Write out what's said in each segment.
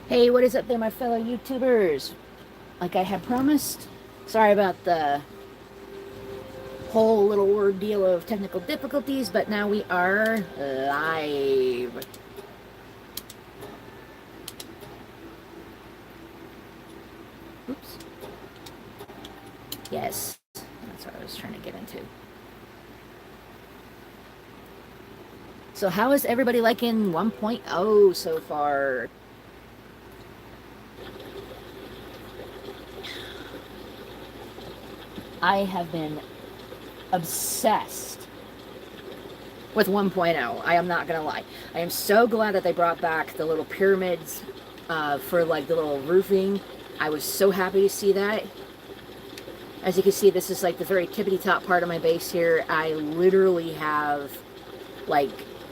Hey, what is up there, my fellow YouTubers? Like I had promised, sorry about the whole little ordeal of technical difficulties, but now we are live. Oops. Yes, that's what I was trying to get into. So how is everybody liking 1.0 so far? I have been obsessed with 1.0. I am not gonna lie. I am so glad that they brought back the little pyramids for like the little roofing. I was so happy to see that. As you can see, this is like the very tippity top part of my base here. I literally have like,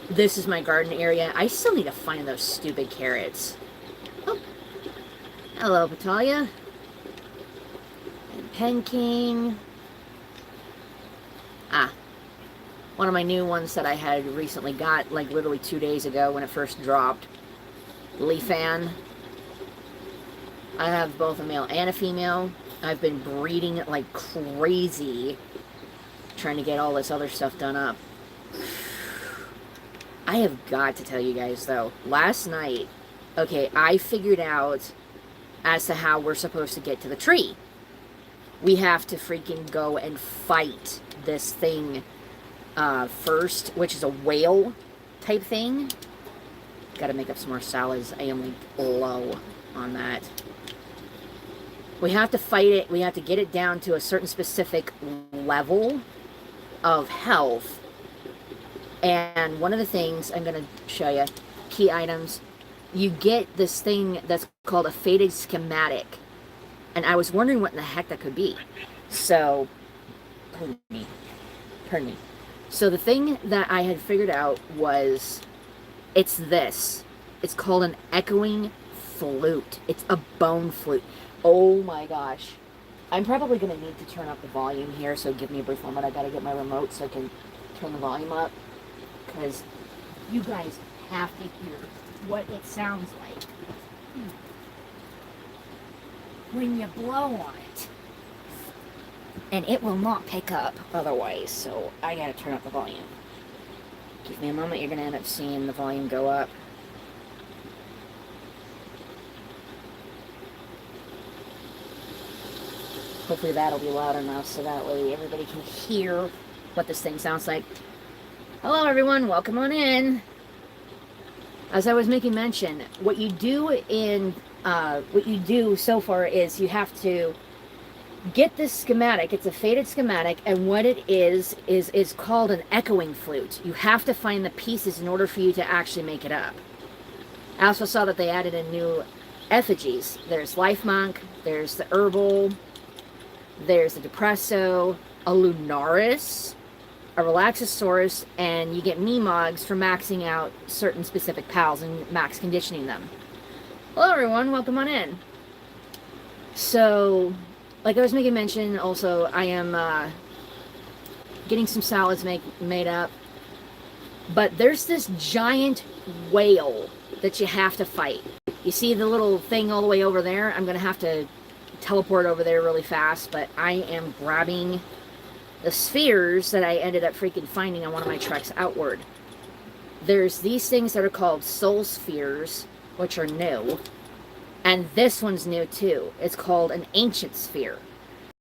this is my garden area. I still need to find those stupid carrots. Oh, hello, Patalia. And Pen King. Ah, one of my new ones that I had recently got like literally 2 days ago when it first dropped. Leafan. I have both a male and a female. I've been breeding it like crazy, trying to get all this other stuff done up. I have got to tell you guys though, last night, okay, I figured out as to how we're supposed to get to the tree. We have to freaking go and fight this thing first, which is a whale type thing. Gotta make up some more salads. I am like low on that. We have to fight it. We have to get it down to a certain specific level of health. And one of the things I'm going to show you, key items, you get this thing that's called a faded schematic. And I was wondering what in the heck that could be. So, pardon me. Pardon me. So the thing that I had figured out was, it's this. It's called an echoing flute. It's a bone flute. Oh my gosh. I'm probably going to need to turn up the volume here, so give me a brief moment. I got to get my remote so I can turn the volume up. Because you guys have to hear what it sounds like when you blow on it. And it will not pick up otherwise, so I gotta turn up the volume. Give me a moment, you're gonna end up seeing the volume go up. Hopefully that'll be loud enough so that way everybody can hear what this thing sounds like. Hello everyone, welcome on in. As I was making mention, what you do so far is you have to get this schematic. It's a faded schematic, and what it is called an echoing flute. You have to find the pieces in order for you to actually make it up. I also saw that they added in new effigies. There's Life Monk, there's the Herbal, there's the Depresso, a Lunaris, a Relaxosaurus, and you get Memogs for maxing out certain specific pals and max conditioning them. Hello everyone, welcome on in. So, like I was making mention, also, I am getting some salads made up. But there's this giant whale that you have to fight. You see the little thing all the way over there? I'm going to have to teleport over there really fast, but I am grabbing the spheres that I ended up freaking finding on one of my treks outward. There's these things that are called soul spheres, which are new. And this one's new too. It's called an ancient sphere.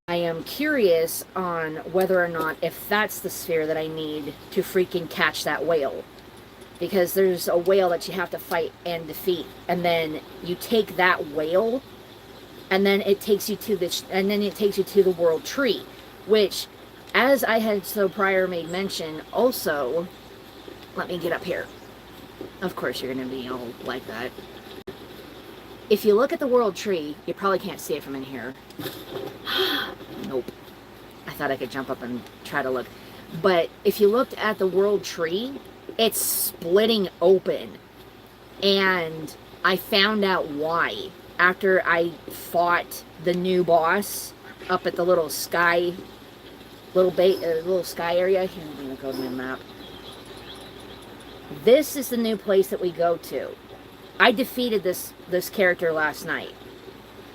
I am curious on whether or not if that's the sphere that I need to freaking catch that whale. Because there's a whale that you have to fight and defeat. And then you take that whale, and then it takes you to the world tree. Which, as I had so prior made mention, also, let me get up here. Of course you're going to be all like that. If you look at the world tree, you probably can't see it from in here. Nope. I thought I could jump up and try to look. But if you looked at the world tree, it's splitting open. And I found out why. After I fought the new boss up at the little sky, little sky area. Here, I'm going to go to my map. This is the new place that we go to. I defeated this character last night.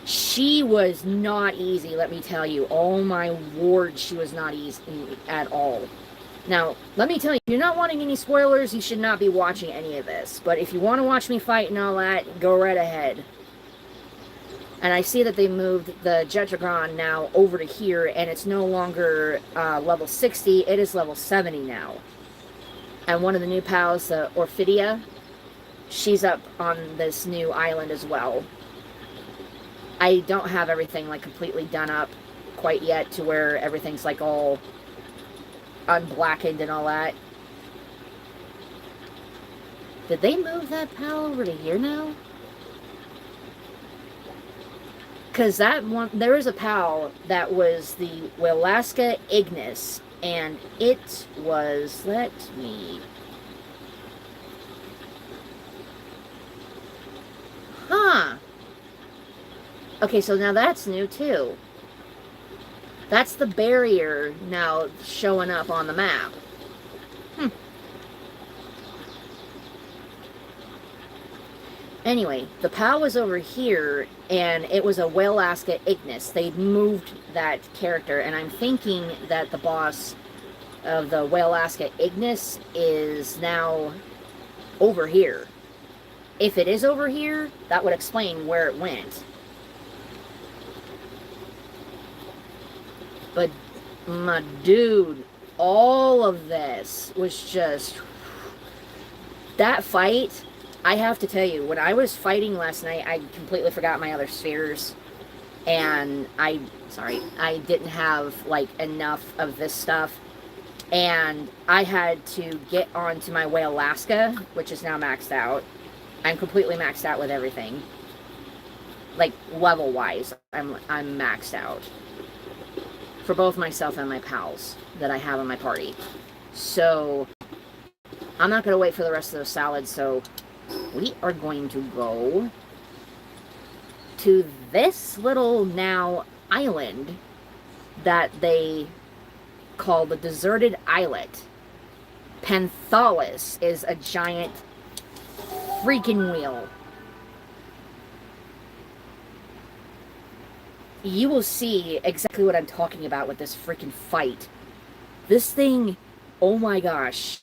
She was not easy, let me tell you. Oh my word, she was not easy at all. Now, let me tell you, if you're not wanting any spoilers, you should not be watching any of this. But if you want to watch me fight and all that, go right ahead. And I see that they moved the Jetragon now over to here, and it's no longer level 60, it is level 70 now. And one of the new pals, Orphidia, she's up on this new island as well. I don't have everything like completely done up quite yet to where everything's like all unblackened and all that. Did they move that pal over to here now? Because that one, there is a pal that was the Welaska Ignis, and it was, let me... Huh. Okay, so now that's new too. That's the barrier now showing up on the map. Anyway, the POW was over here, and it was a Welaska Ignis. They moved that character, and I'm thinking that the boss of the Welaska Ignis is now over here. If it is over here, that would explain where it went. But, my dude, all of this was just... That fight, I have to tell you, when I was fighting last night, I completely forgot my other spheres. And I didn't have, like, enough of this stuff. And I had to get onto my Welaska, which is now maxed out. I'm completely maxed out with everything. Like, level-wise, I'm maxed out. For both myself and my pals that I have in my party. So, I'm not going to wait for the rest of those salads, so we are going to go to this little now island that they call the Deserted Islet. Panthalis is a giant freaking wheel. You will see exactly what I'm talking about with this freaking fight. This thing, oh my gosh.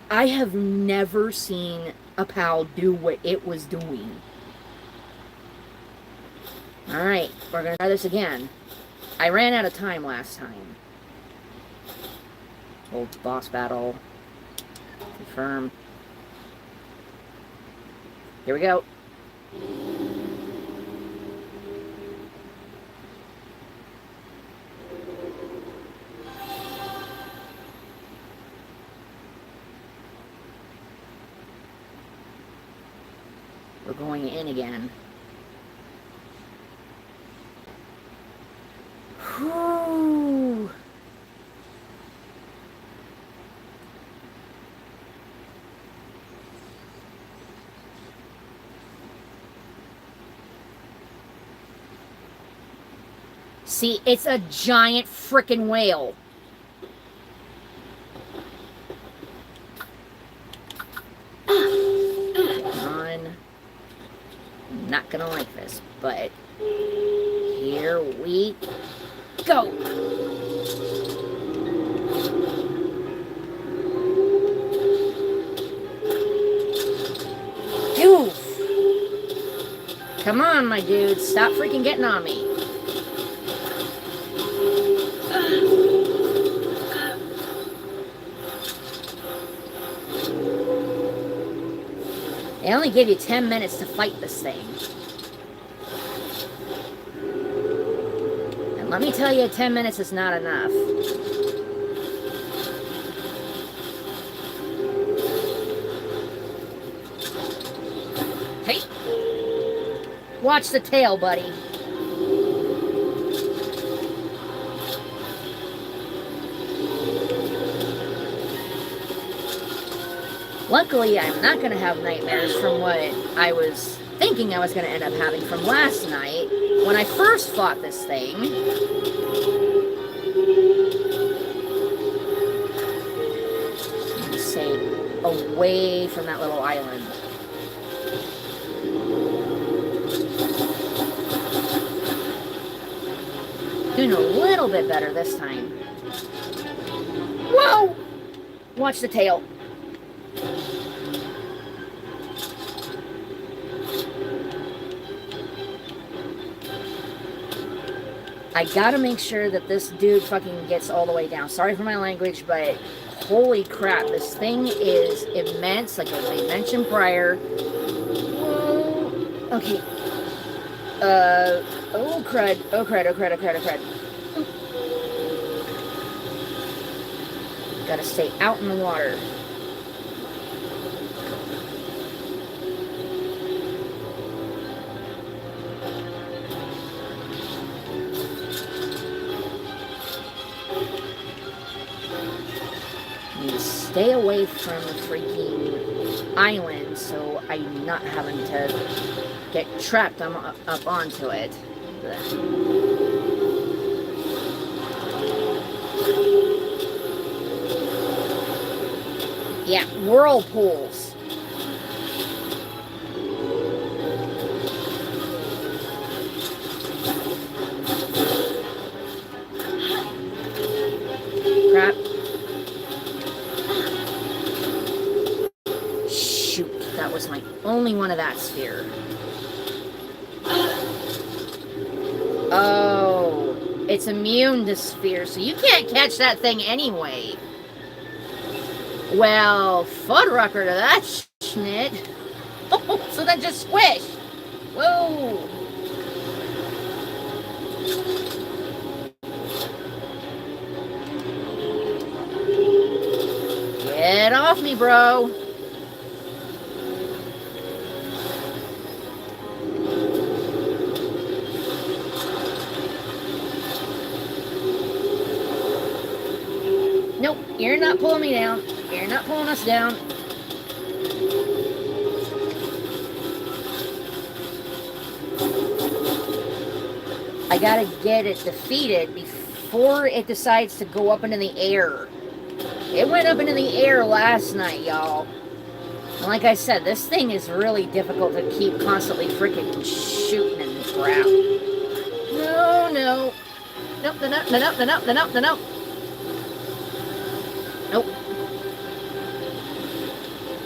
I have never seen a PAL do what it was doing. Alright, we're going to try this again. I ran out of time last time. Old boss battle. Confirm. Here we go. We're going in again. Whew. See, it's a giant frickin' whale. Not gonna like this, but here we go. Oof. Come on, my dude, stop freaking getting on me. They only give you 10 minutes to fight this thing. And let me tell you, 10 minutes is not enough. Hey! Watch the tail, buddy. Luckily, I'm not going to have nightmares from what I was thinking I was going to end up having from last night when I first fought this thing. Let me say, away from that little island. doing a little bit better this time. Whoa! Watch the tail. I gotta make sure that this dude fucking gets all the way down. Sorry for my language, but holy crap, this thing is immense, like I mentioned prior. Whoa. Okay. Oh crud, oh crud, oh crud, oh crud, oh crud. Gotta stay out in the water. Need to stay away from the freaking island so I'm not having to get trapped up onto it. Yeah, whirlpools. Crap. Shoot, that was my only one of that sphere. Oh, it's immune to sphere, so you can't catch that thing anyway. Well, Fuddrucker to that schnit. So that just squish. Whoa. Get off me, bro. Nope, you're not pulling me down. You're not pulling us down. I gotta get it defeated before it decides to go up into the air. It went up into the air last night, y'all. And like I said, this thing is really difficult to keep constantly freaking shooting and crap. No, no. Nope, no, no, no, no, no, no, no, no, no. Nope.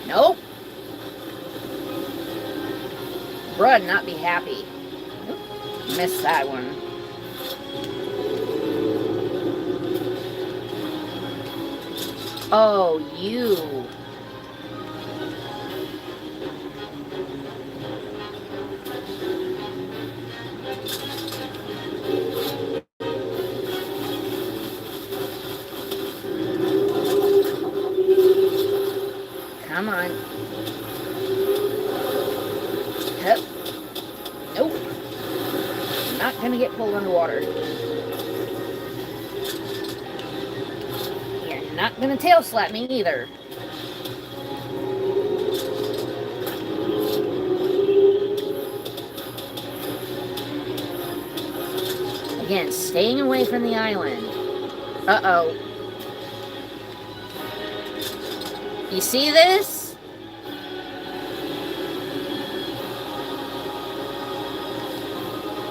Nope. Bruh'd not be happy. Nope. Missed that one. Oh, you. Come on. Hup. Nope. Not gonna get pulled underwater. You're not gonna tail slap me either. Again, staying away from the island. Uh-oh. You see this?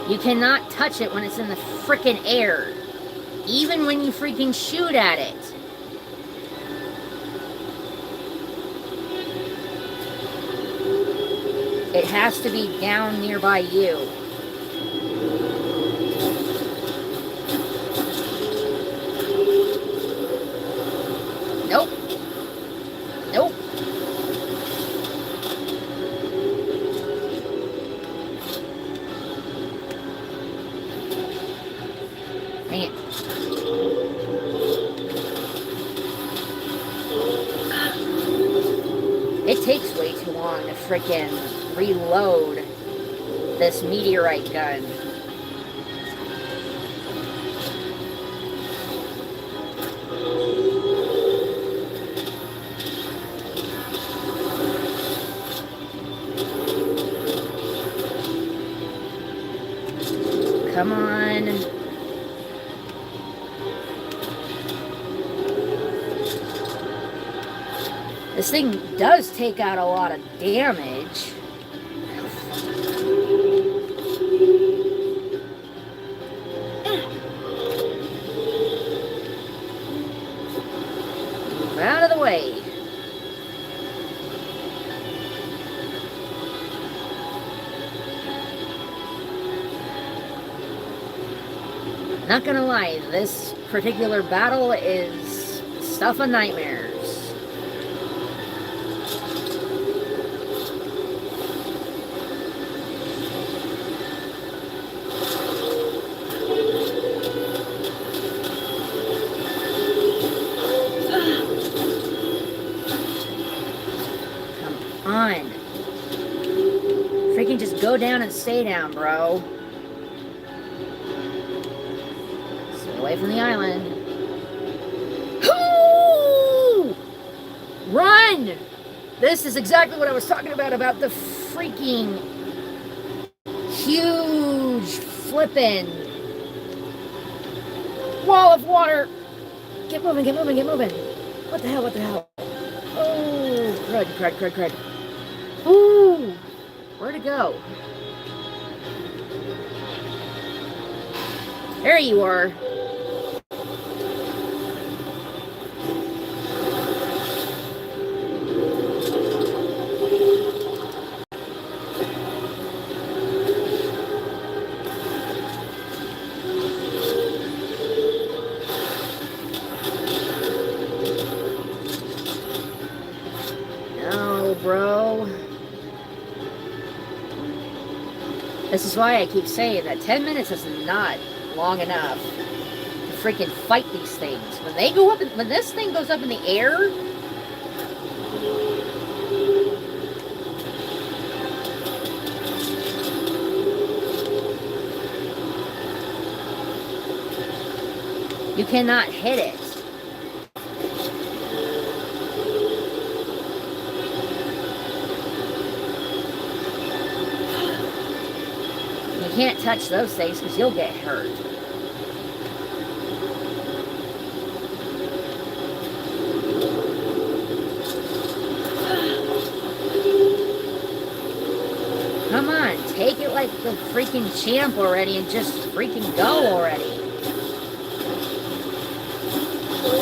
You cannot touch it when it's in the frickin' air. Even when you freaking shoot at it. It has to be down nearby you. Nope. Nope. Dang it. It takes way too long to frickin' reload this meteorite gun. Come on. This thing does take out a lot of damage. away. Not gonna lie, this particular battle is stuff of nightmares. Come on. Freaking just go down and stay down, bro. Away from the island. Ooh! Run! This is exactly what I was talking about the freaking huge flippin' wall of water. Get moving, get moving, get moving. What the hell, what the hell? Oh, crud. Ooh! Where'd it go? There you are. Bro. This is why I keep saying that 10 minutes is not long enough to freaking fight these things. When they go up, when this thing goes up in the air, you cannot hit it. You can't touch those things because you'll get hurt. Come on, take it like the freaking champ already and just freaking go already.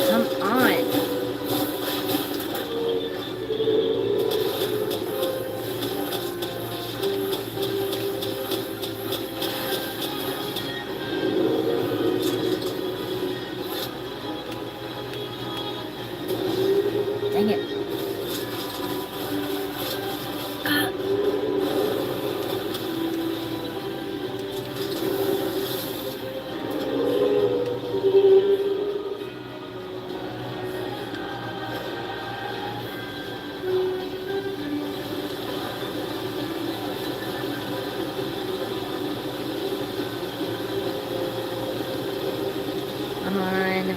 Come on. Dang it. Come on.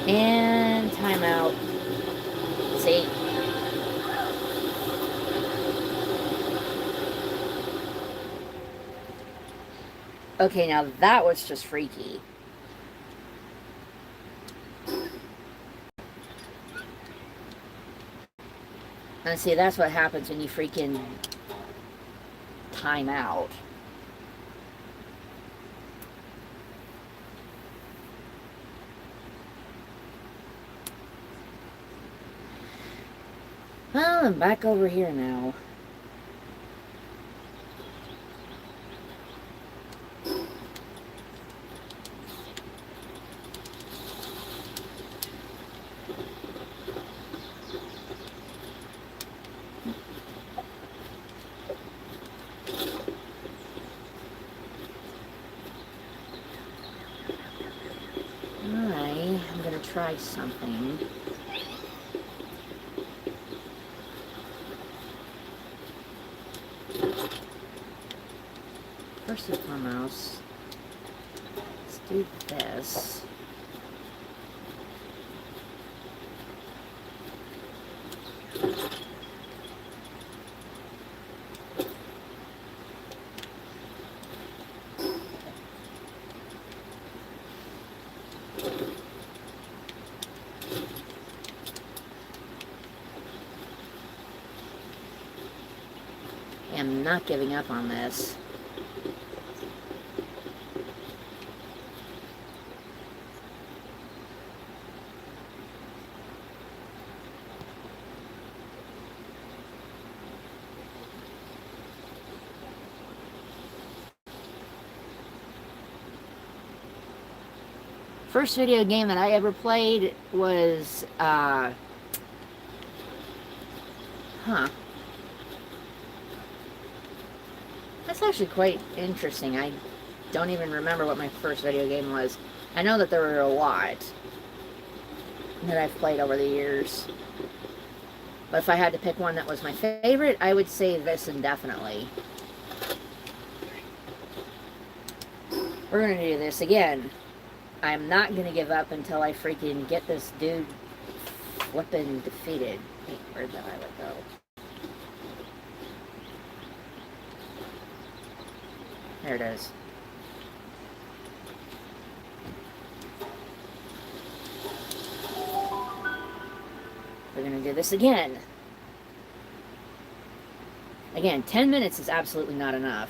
And timeout. See? Okay, now that was just freaky. And see, that's what happens when you freaking time out. Well, I'm back over here now. Alright, I'm gonna try something. First and foremost, let's do this. am not giving up on this. First video game that I ever played was, That's actually quite interesting. I don't even remember what my first video game was. I know that there were a lot that I've played over the years. But if I had to pick one that was my favorite, I would say this indefinitely. We're going to do this again. I'm not going to give up until I freaking get this dude flipping defeated. Wait, where'd that island go? There it is. We're going to do this again. Again, 10 minutes is absolutely not enough.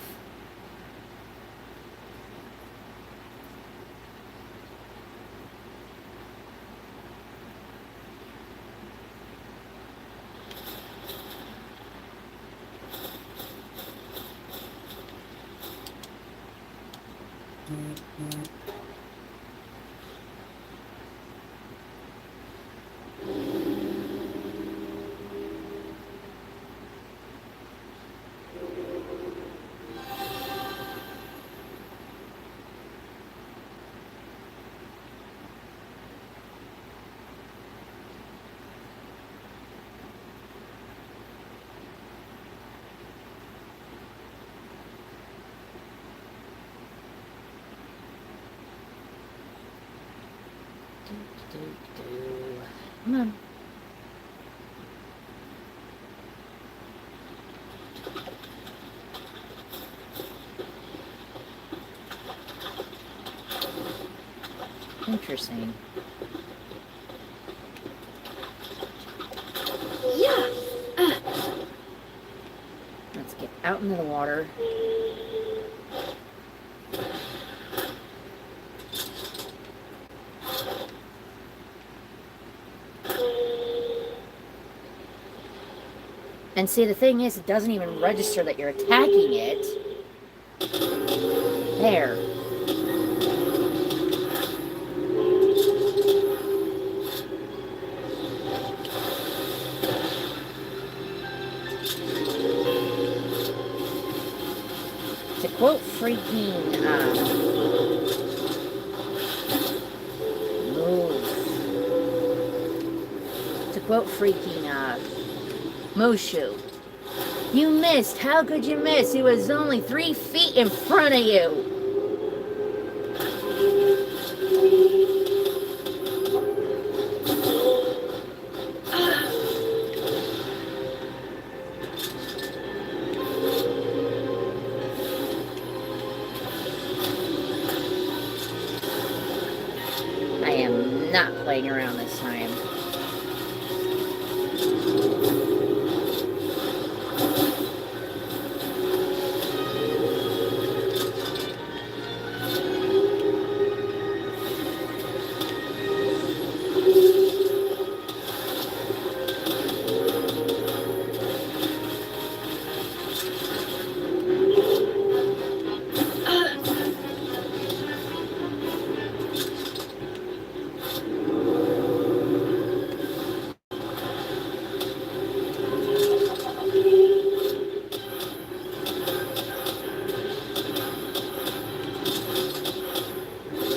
Come on. Interesting. Yeah. Let's get out into the water. And see, the thing is, it doesn't even register that you're attacking it. There. To quote freaking, To quote freaking, Mushu. You missed. How could you miss? He was only 3 feet in front of you. I am not playing around this time.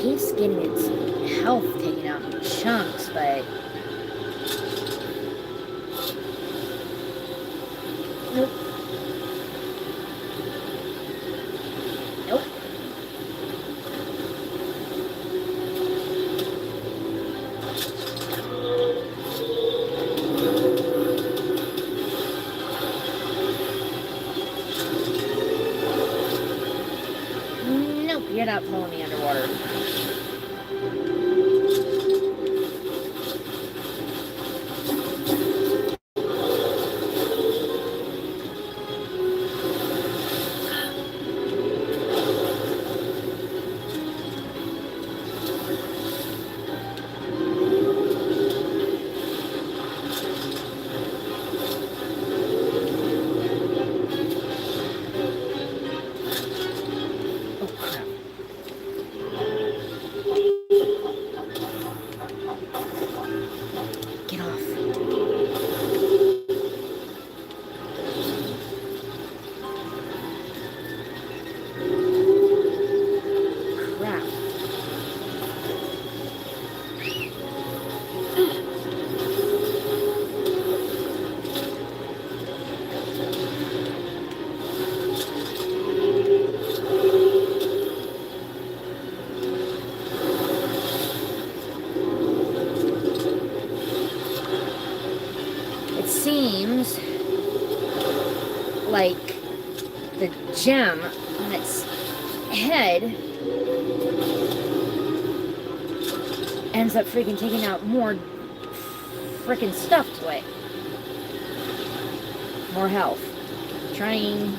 Keeps getting its health taken out in chunks, but nope. Nope. Nope, you're not pulling me underwater. It seems like the gem on its head ends up freaking taking out more freaking stuff to it. More health. Trying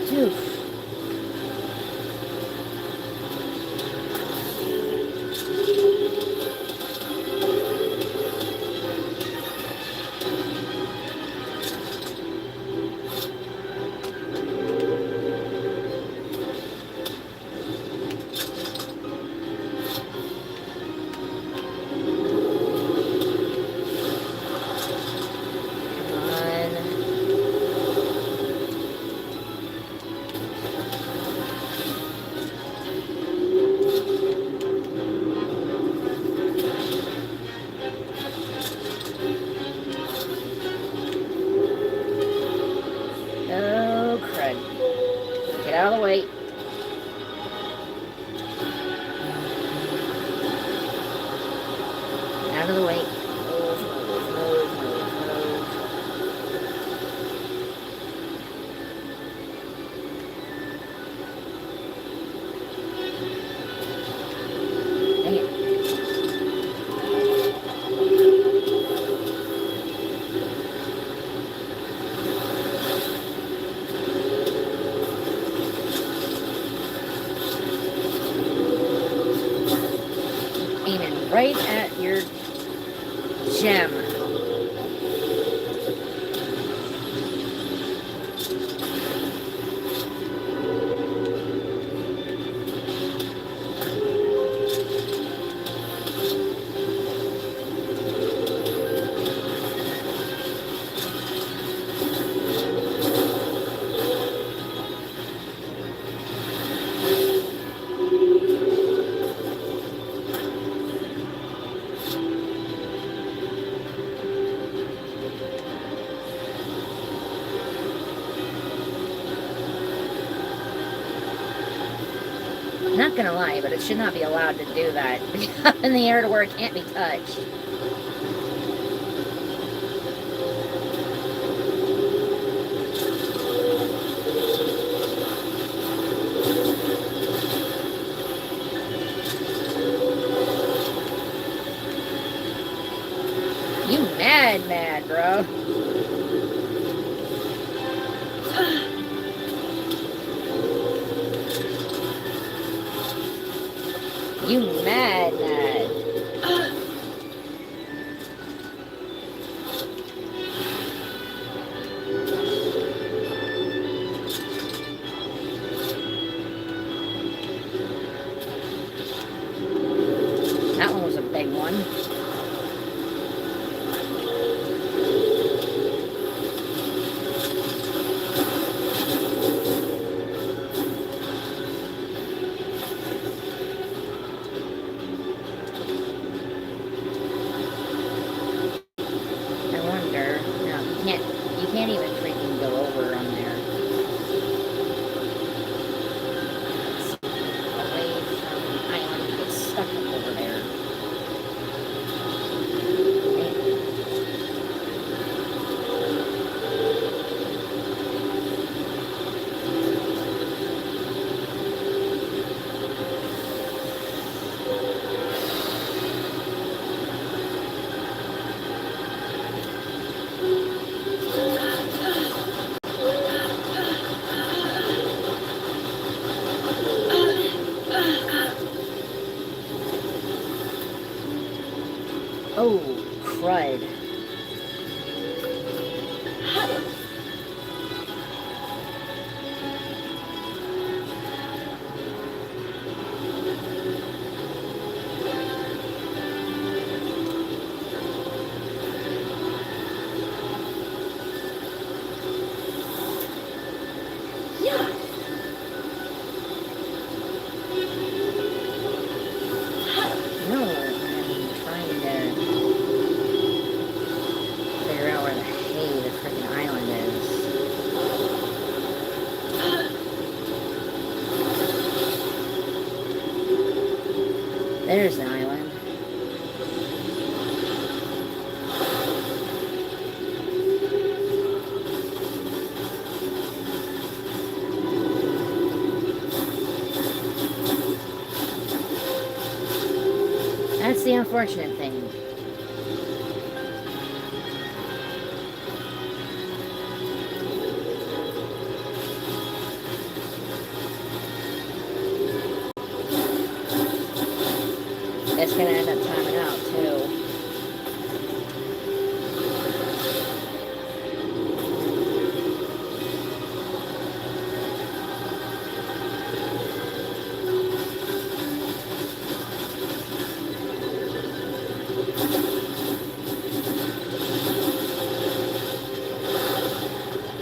to... Out of the way. Out of the way. Move, move, move, move, move. Dang it. Aiming right at your gem. Not gonna lie, but it should not be allowed to do that. Up in the air to where it can't be touched. You mad, bro. You mad. That one was a big one. You can't even freaking go over on there. It's away from the island. It gets stuck up over there. unfortunate thing. It's gonna end up timing out too.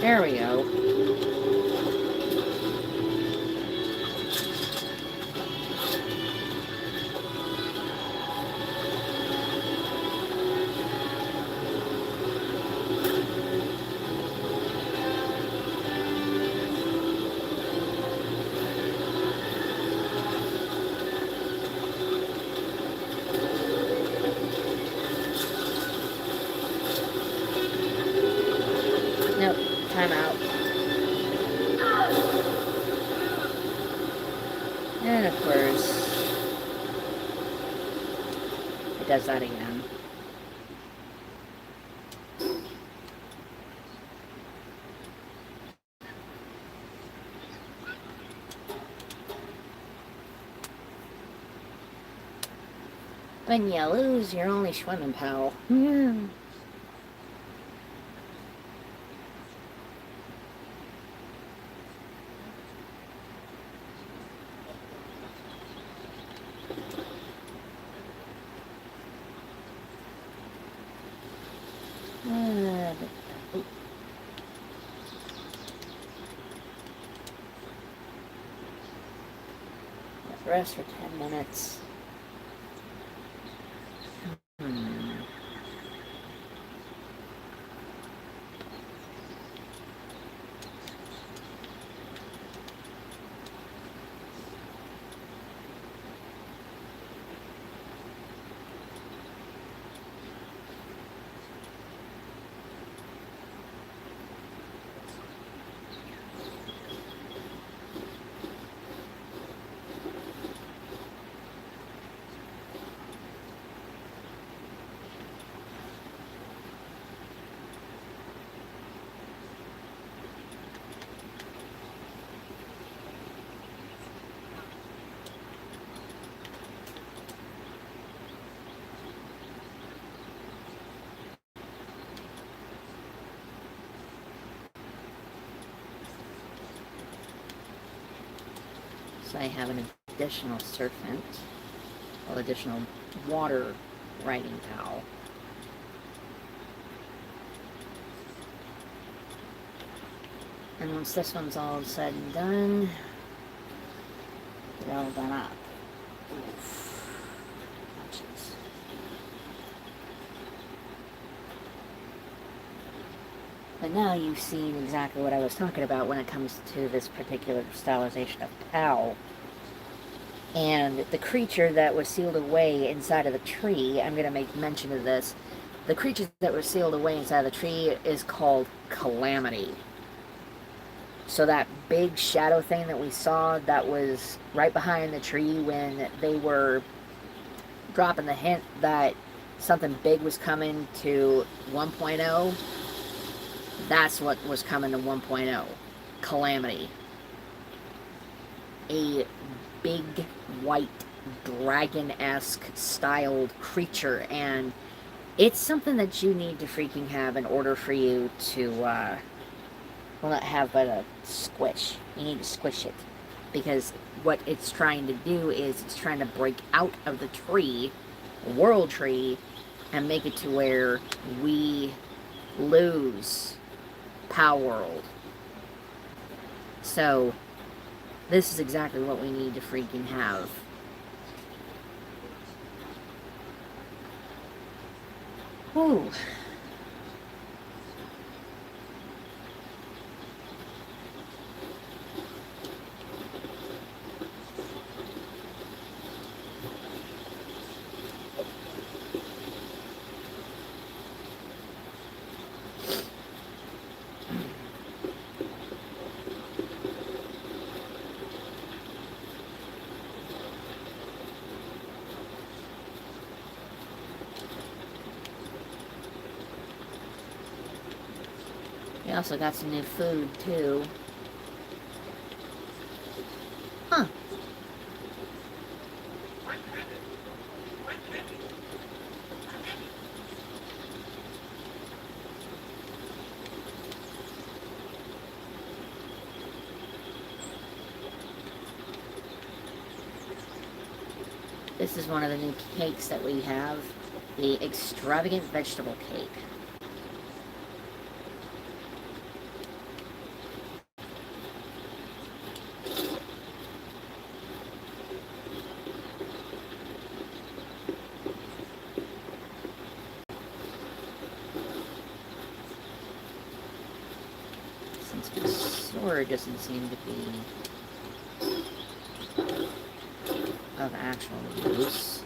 There we go. Nope, time out. And of course, it does that again. When you lose, you're only swimming, pal. Yeah. Rest for 10 minutes. So I have an additional serpent, well, additional water riding cow. And once this one's all said and done, get all done up. Oof. Jeez. But now you've seen exactly what I was talking about when it comes to this particular stylization of cow. And the creature that was sealed away inside of the tree, I'm going to make mention of this. The creature that was sealed away inside of the tree is called Calamity. So that big shadow thing that we saw that was right behind the tree when they were dropping the hint that something big was coming to 1.0, that's what was coming to 1.0. Calamity. A big white dragon-esque styled creature, and it's something that you need to freaking have in order for you to well, not have but a squish. You need to squish it, because what it's trying to do is it's trying to break out of the tree, world tree, and make it to where we lose Palworld. So this is exactly what we need to freaking have. Whew. We also got some new food, too. Huh. This is one of the new cakes that we have. The extravagant vegetable cake. Since my sword doesn't seem to be of actual use.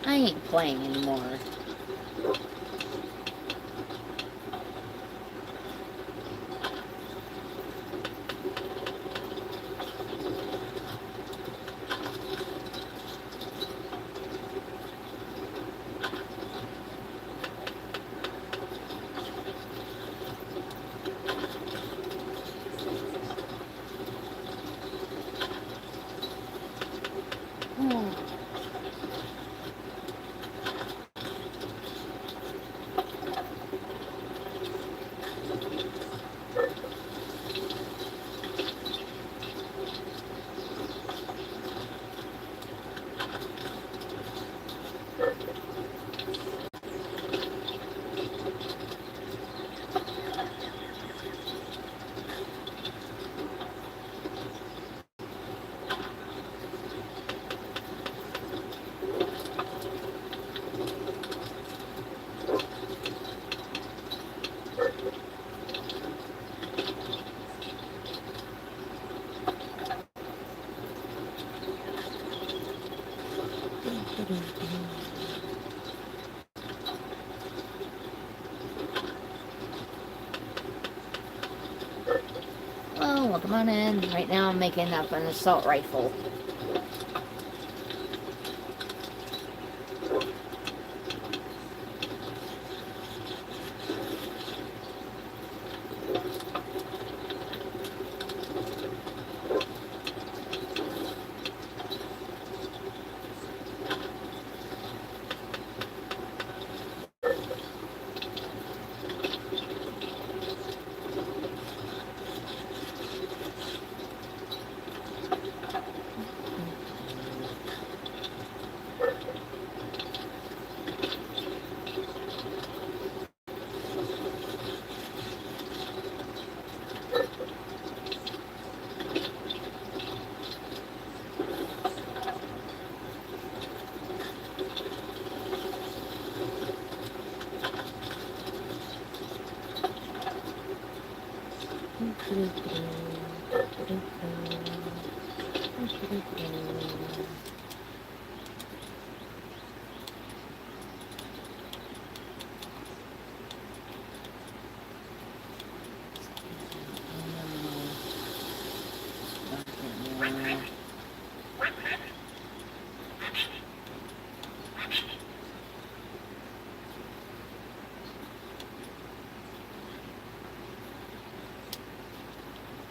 I ain't playing anymore. Oh, well, come on in. Right now I'm making up an assault rifle.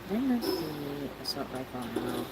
Then let's see assault rifle ammo.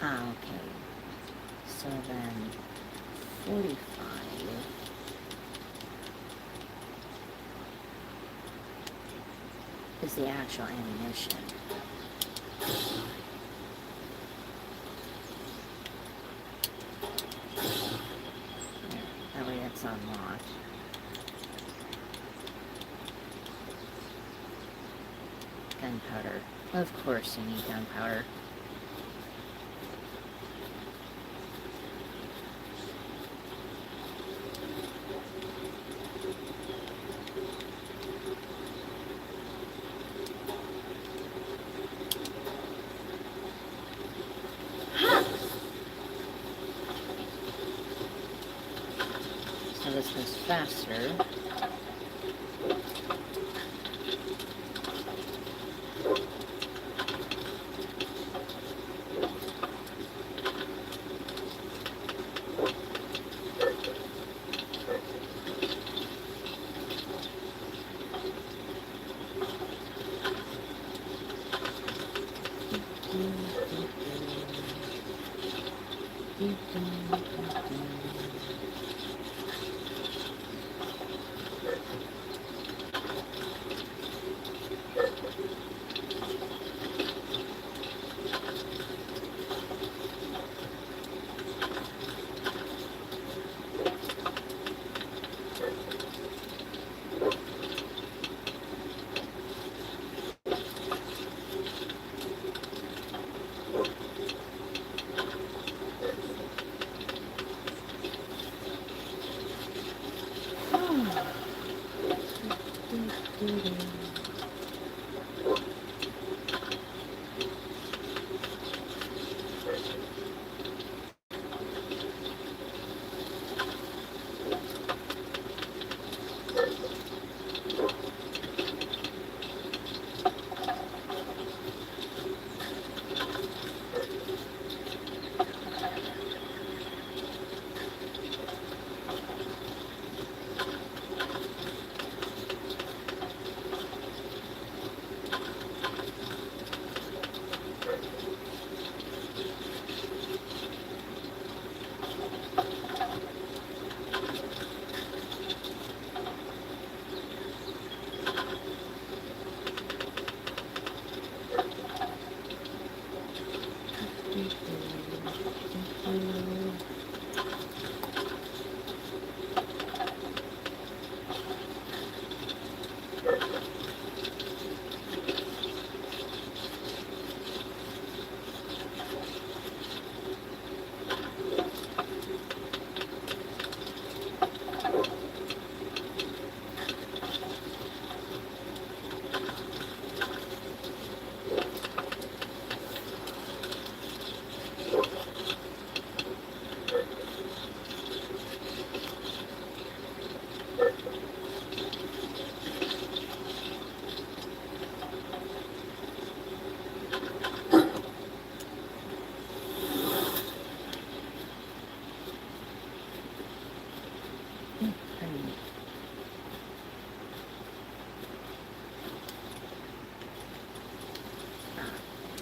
Okay. So then 45 is the actual ammunition. There, that way it's unlocked. Gunpowder. Of course you need gunpowder. So this goes faster.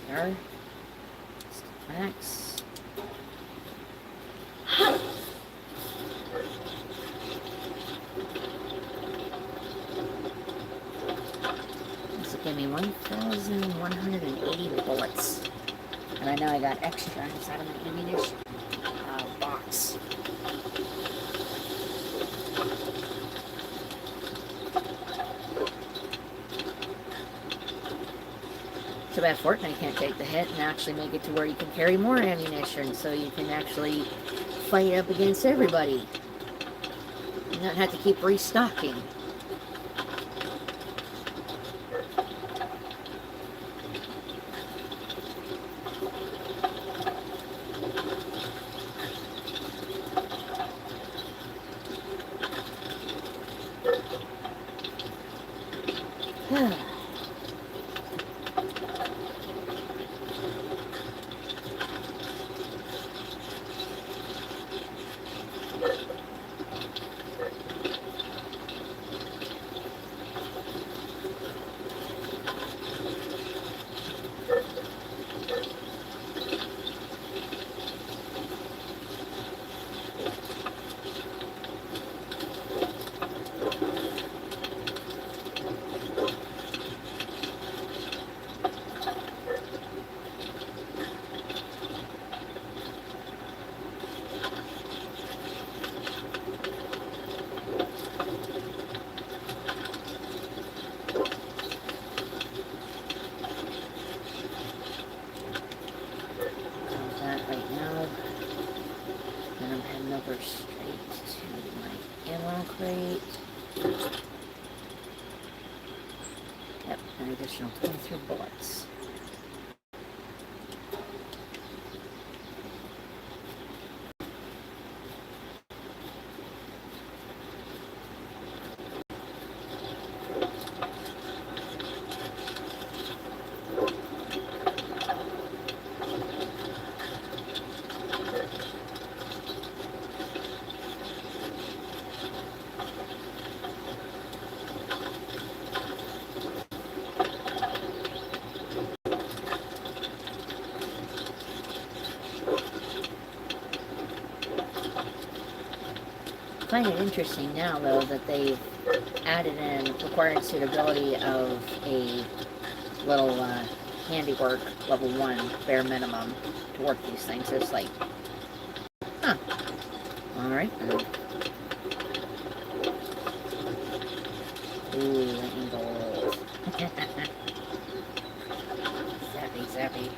There. Max. This will give me 1,180 bullets. And I know I got extra inside of my ammunition box. Too bad Fortnite can't take the hit and actually make it to where you can carry more ammunition so you can actually fight up against everybody. You don't have to keep restocking. an additional 23 bullets. I find it interesting now, though, that they've added in required suitability of a little handiwork level 1 bare minimum to work these things. It's like, huh, alright. Ooh, lightning bolt. Zappy, zappy.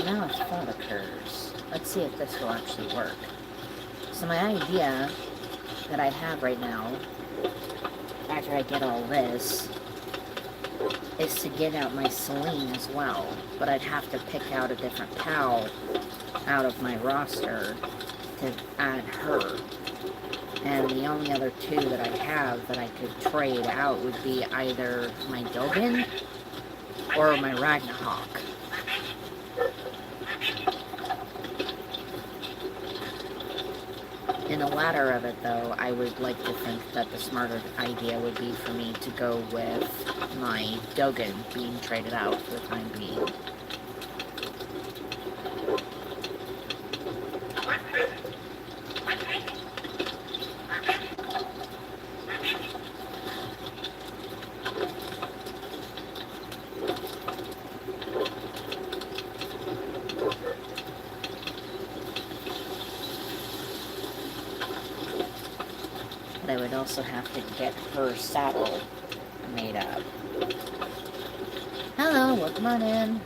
Now a thought occurs. Let's see if this will actually work. So my idea that I have right now, after I get all this, is to get out my Celine as well. But I'd have to pick out a different PAL out of my roster to add her. And the only other two that I have that I could trade out would be either my Dogen or my Ragnarok. In the latter of it, though, I would like to think that the smarter idea would be for me to go with my Dogen being traded out for the time being. But I would also have to get her saddle made up. Hello, welcome on in.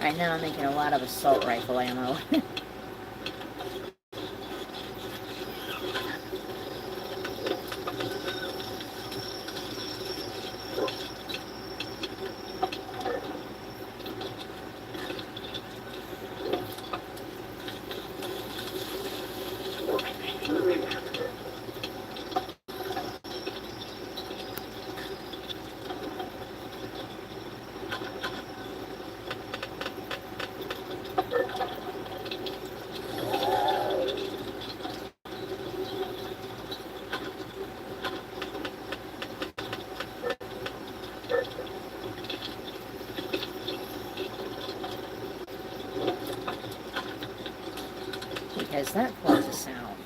Right now I'm making a lot of assault rifle ammo. that was a sound?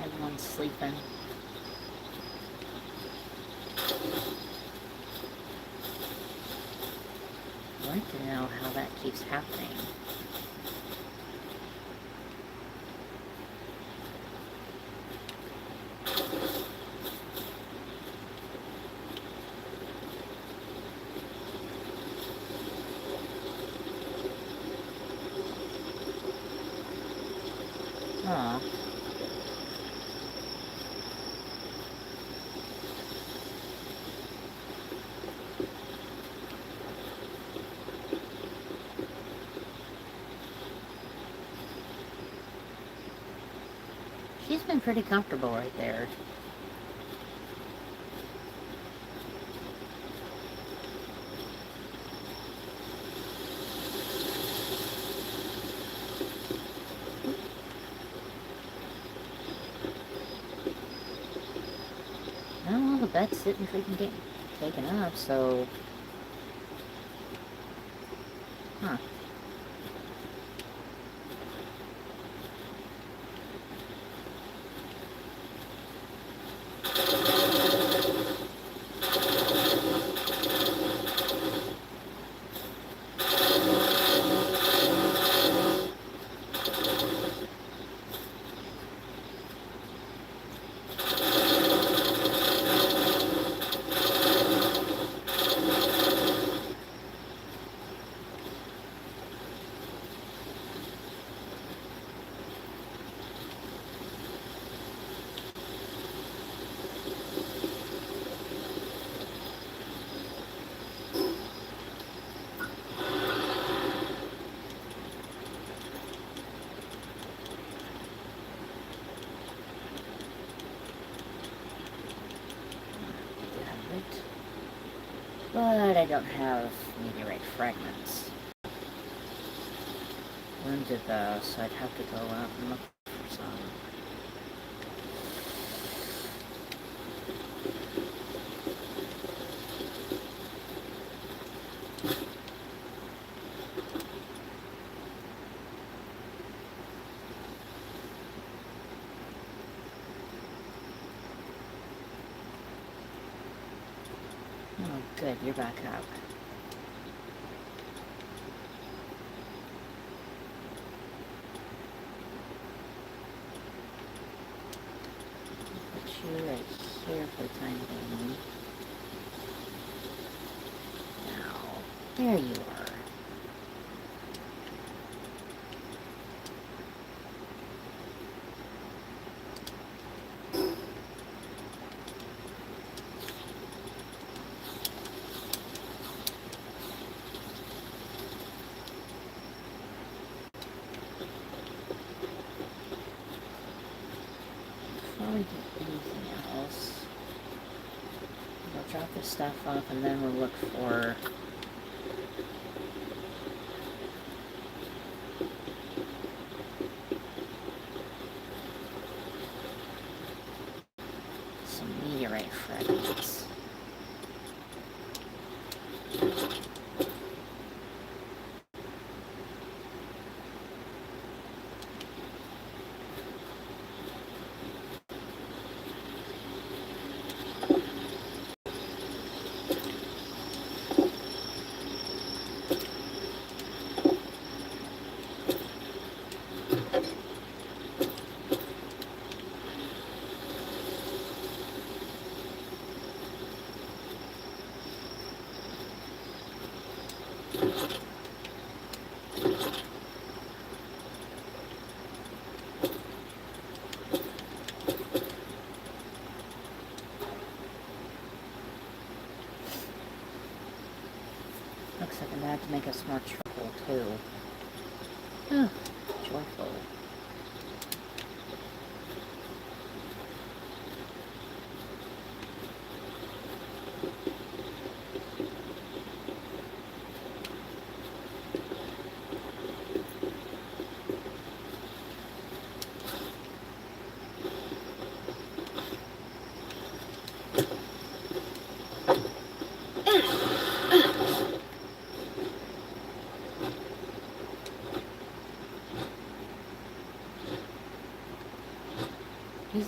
Everyone's sleeping. I'd like to know how that keeps happening. Aw. She's been pretty comfortable right there. Well, the bed's sitting freaking getting taken up, so... Huh. But I don't have meteorite fragments. Wounded though, so I'd have to go out and look for some. Oh, good, you're back up. Put you right here for the time being. Now, there you are. Before we do anything else, we'll drop this stuff off and then we'll look for some meteorite fragments. Looks like I'm gonna have to make us more charcoal too. Oh, joyful.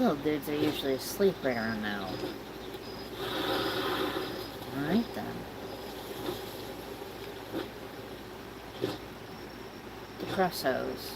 little dudes are usually asleep right around now. Alright then. Depressos.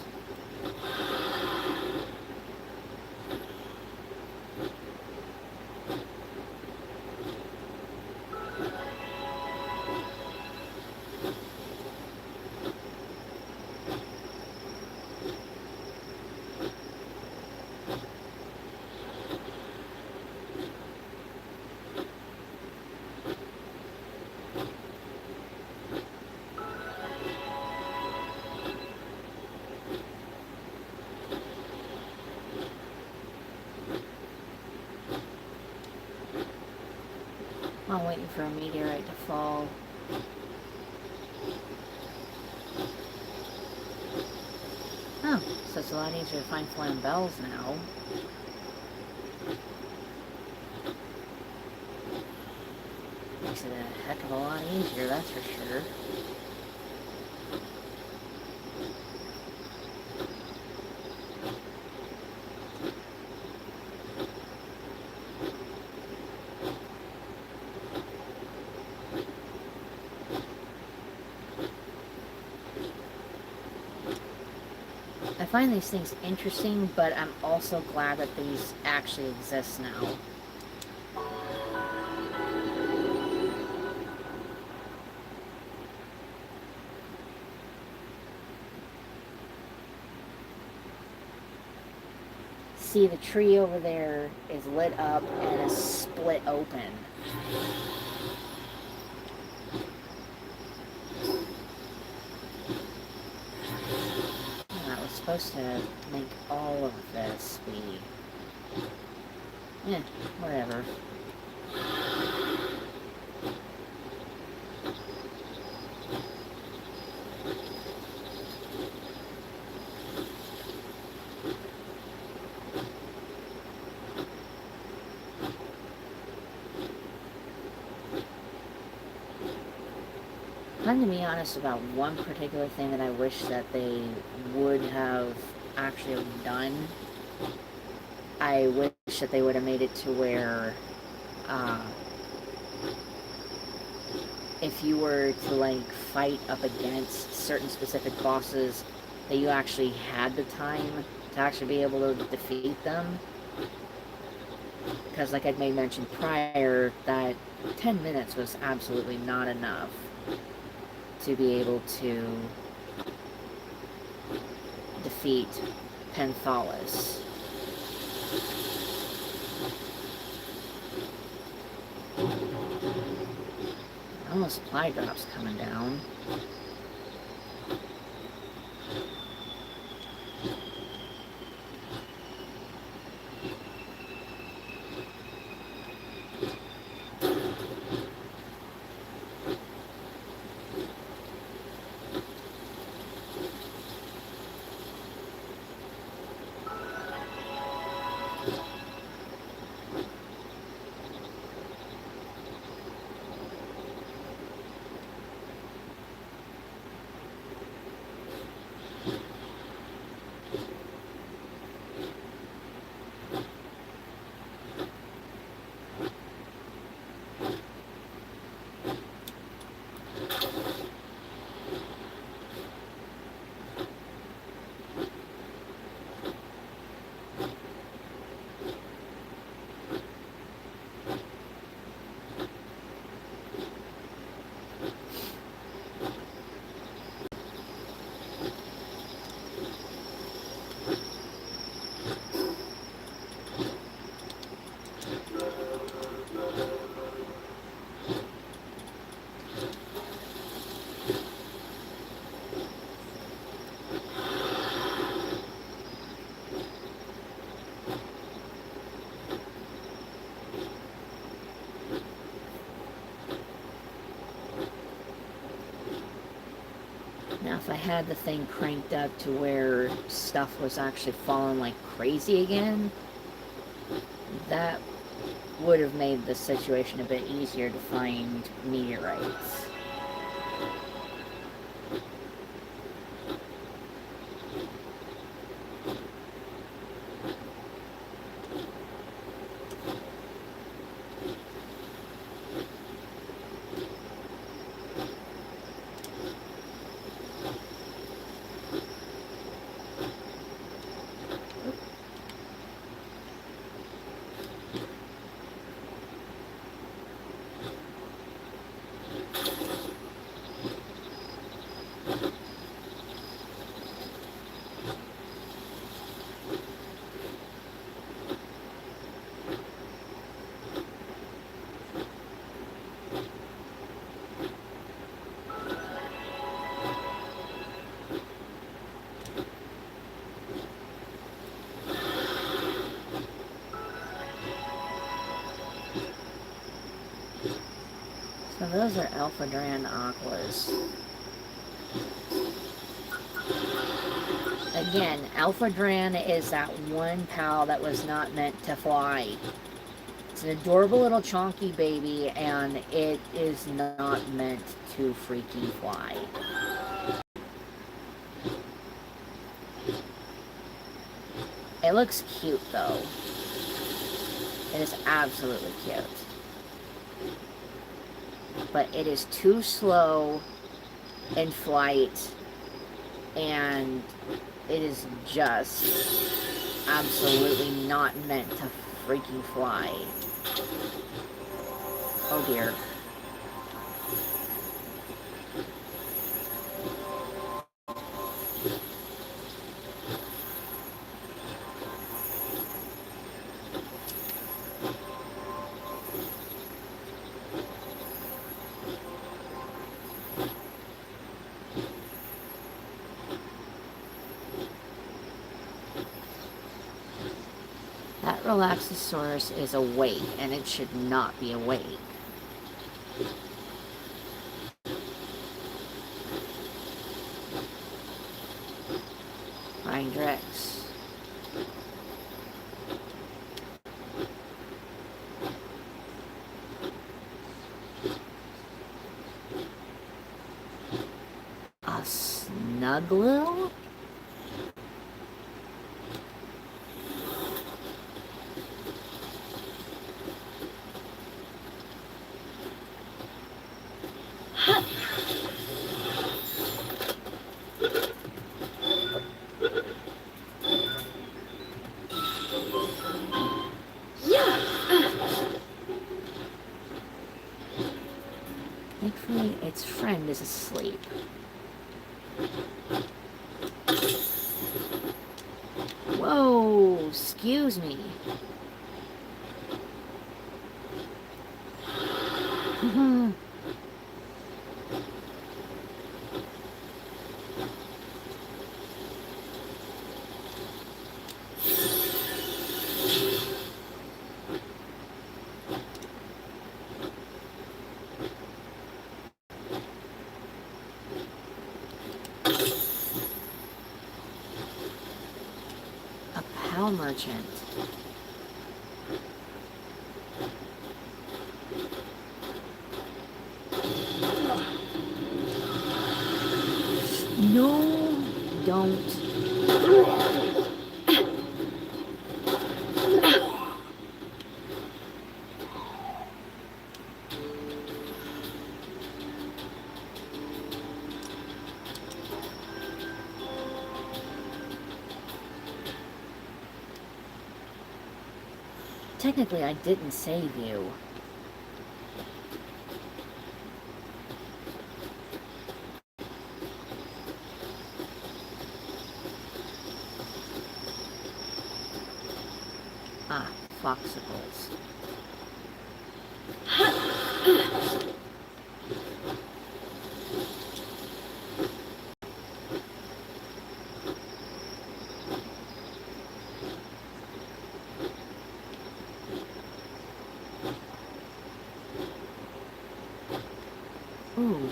I'm waiting for a meteorite to fall. Oh, so it's a lot easier to find flying bells now. Makes it a heck of a lot easier, that's for sure. I find these things interesting, but I'm also glad that these actually exist now. See, the tree over there is lit up and is split open. I was supposed to make all of this be... whatever. I'm to be honest about one particular thing that I wish that they would have actually done. I wish that they would have made it to where if you were to like fight up against certain specific bosses, that you actually had the time to actually be able to defeat them. Because like I'd made mention prior, that 10 minutes was absolutely not enough to be able to defeat Penthalis. Oh, supply drops coming down. Now, if I had the thing cranked up to where stuff was actually falling like crazy again, that would have made the situation a bit easier to find meteorites. So those are Alpha Dran Aquas. Again, Alpha Dran is that one pal that was not meant to fly. It's an adorable little chonky baby, and it is not meant to freaky fly. It looks cute, though. It is absolutely cute. But it is too slow in flight, and it is just absolutely not meant to freaking fly. Oh dear. That Relaxosaurus is awake, and it should not be awake. Hydrex. A Snugglue? Thankfully, its friend is asleep. Whoa, excuse me. A pal merchant. No, don't. Technically, I didn't save you. Ah, foxicles. Ooh.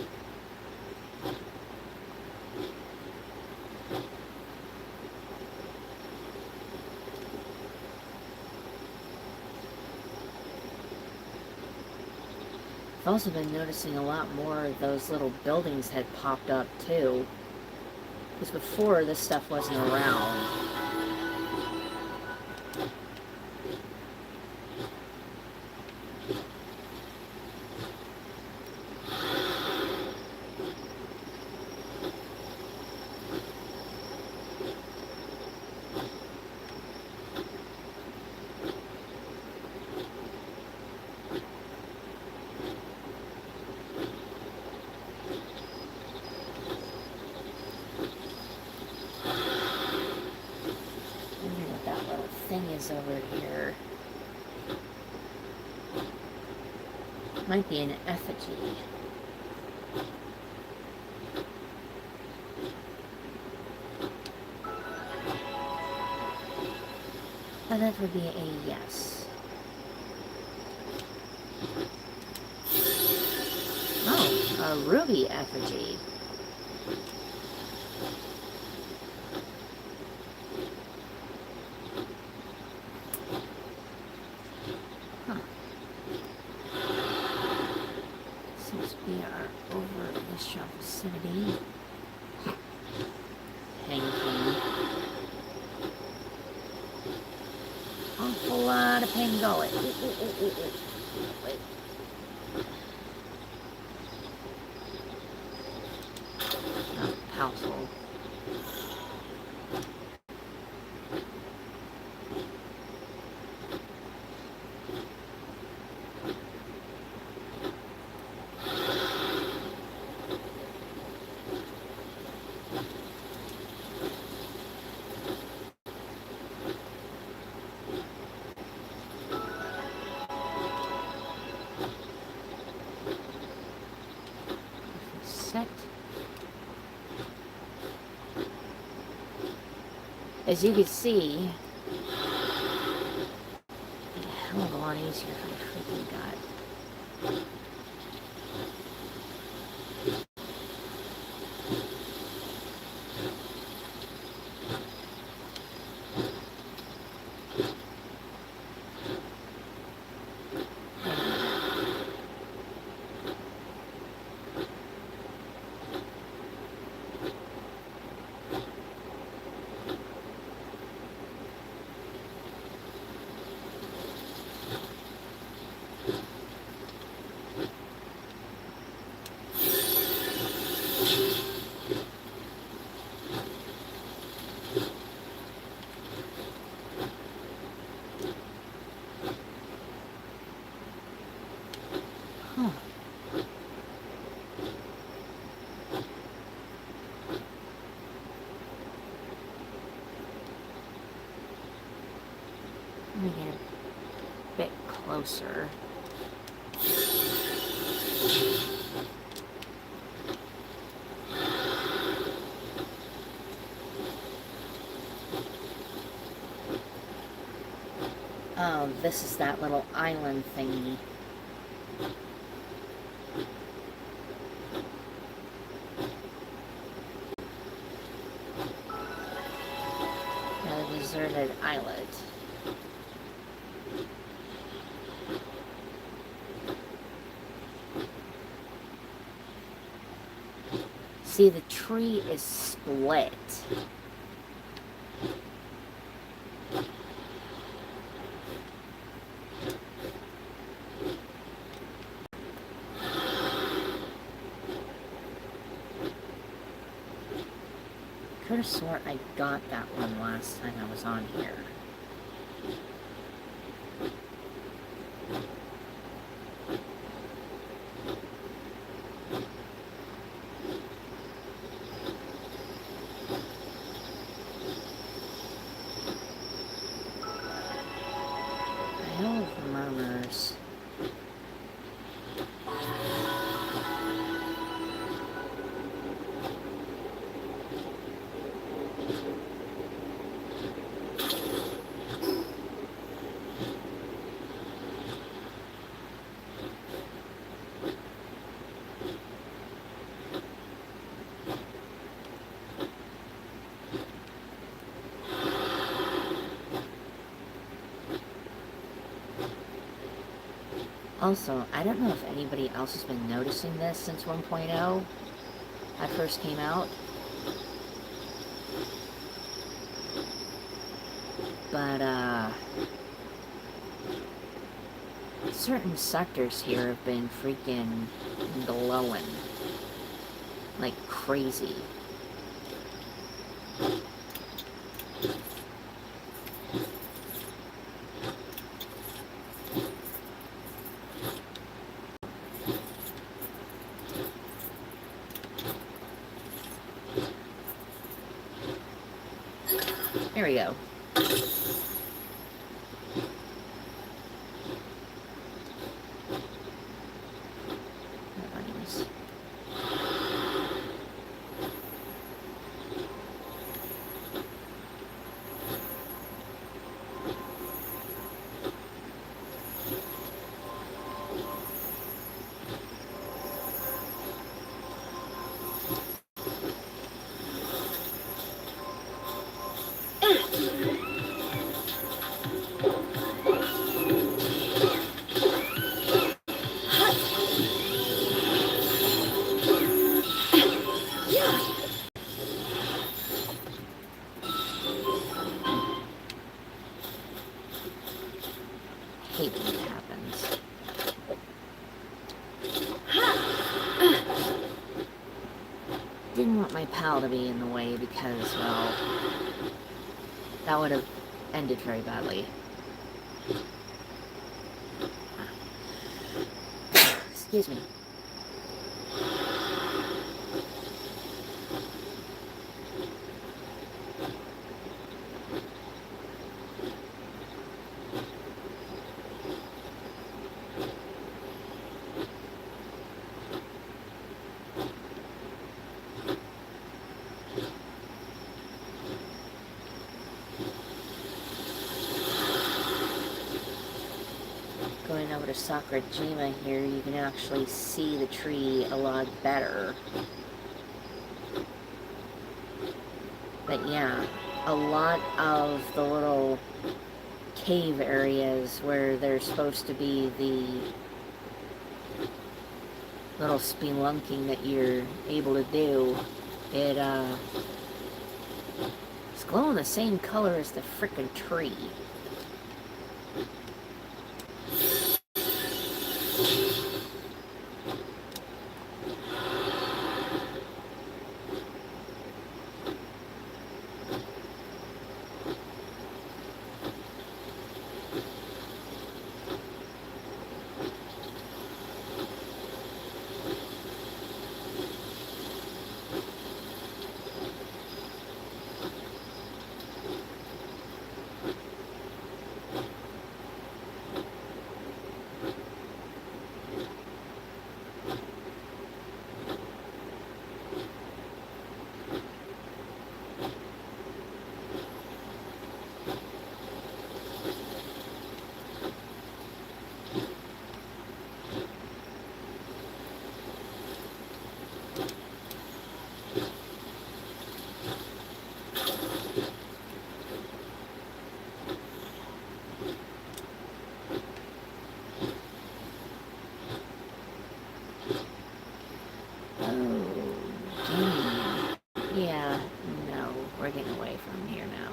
I've also been noticing a lot more of those little buildings had popped up too. Because before, this stuff wasn't around. Thing is over here. Might be an effigy. Oh, that would be a yes. A ruby effigy. Huh. Since we are over this shop vicinity. Hang King. Awful lot of Pangolic. Wait. Not Palworld. Set. As you can see, a hell of a lot easier if I freaking got. Huh. Let me get a bit closer. Oh, this is that little island thingy. A deserted islet. See, the tree is split. Could have sworn I got that one last time I was on here. Hell of murmurs. Also, I don't know if anybody else has been noticing this since 1.0 I first came out, but certain sectors here have been freaking glowing like crazy. There we go. Nice. my pal to be in the way because, well, that would have ended very badly. Excuse me. Going over to Sakurajima here, you can actually see the tree a lot better. But yeah, a lot of the little cave areas where there's supposed to be the little spelunking that you're able to do, it's glowing the same color as the frickin' tree. Yeah, no, we're getting away from here now.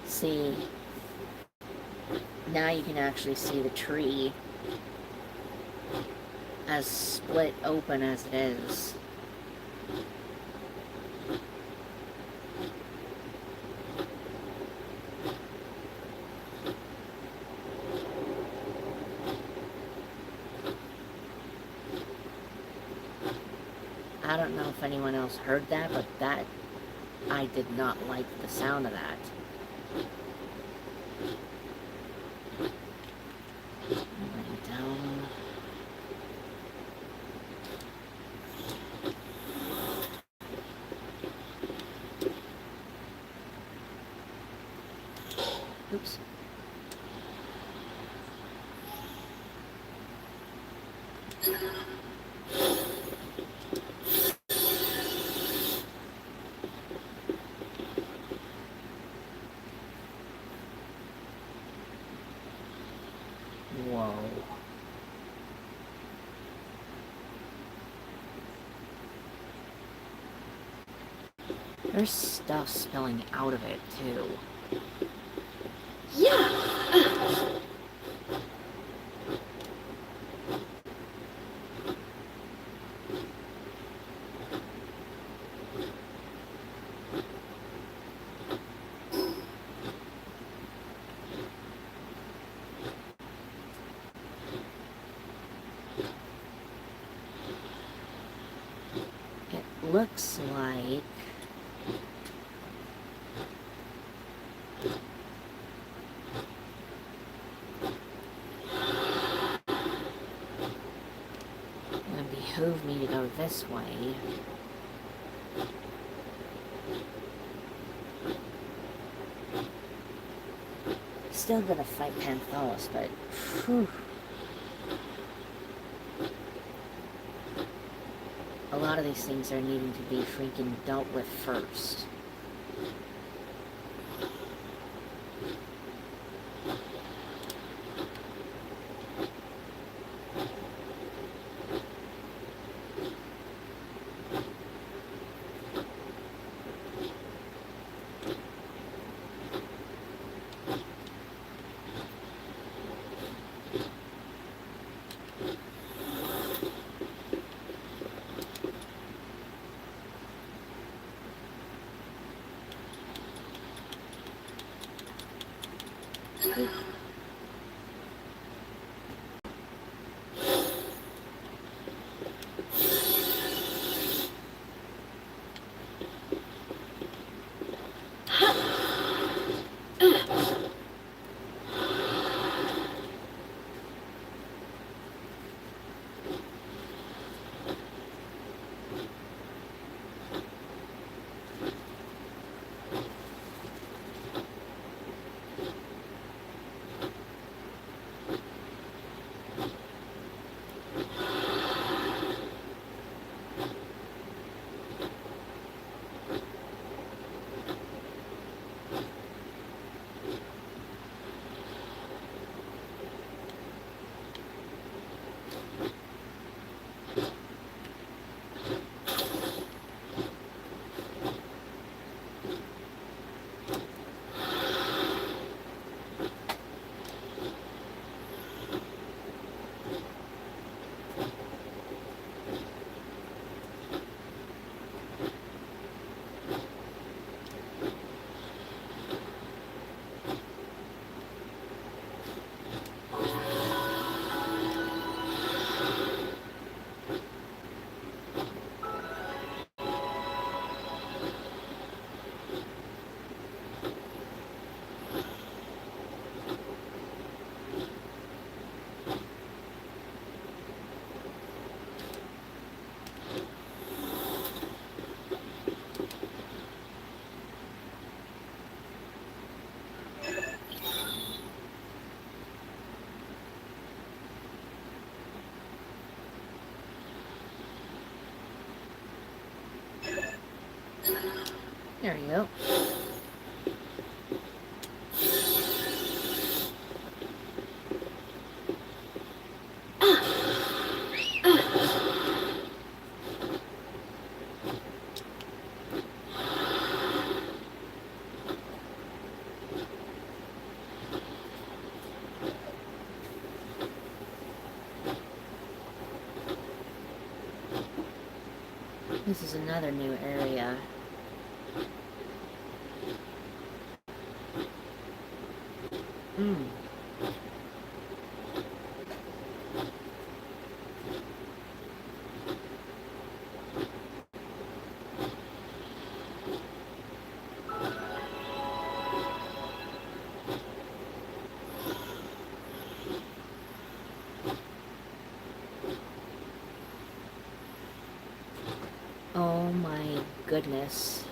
See, now you can actually see the tree as split open as it is. I don't know if anyone else heard that, but that, I did not like the sound of that. Down. Oops. Whoa. There's stuff spilling out of it, too. Yeah! It looks like... it would behoove me to go this way. Still gonna fight Panthalos, but... whew. A lot of these things are needing to be freaking dealt with first. There you go. This is another new area. Oh my goodness.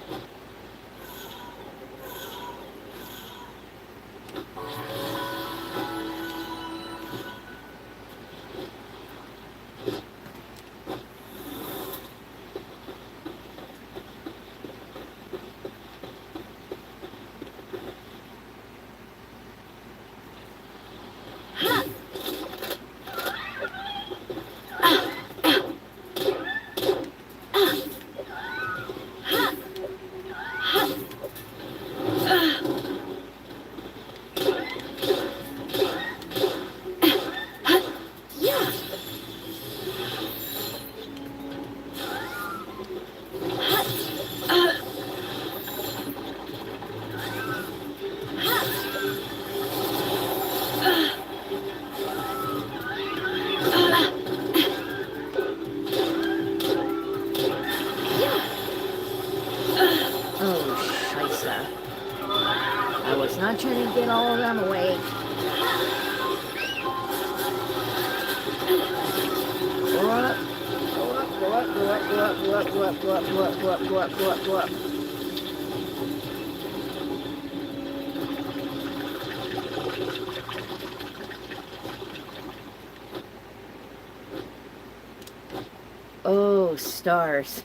Not trying to get all of them awake. Go up, go up, go up, go up, go up, go up, go up, go up, go up, go up, go up, go up, go up. Oh, stars.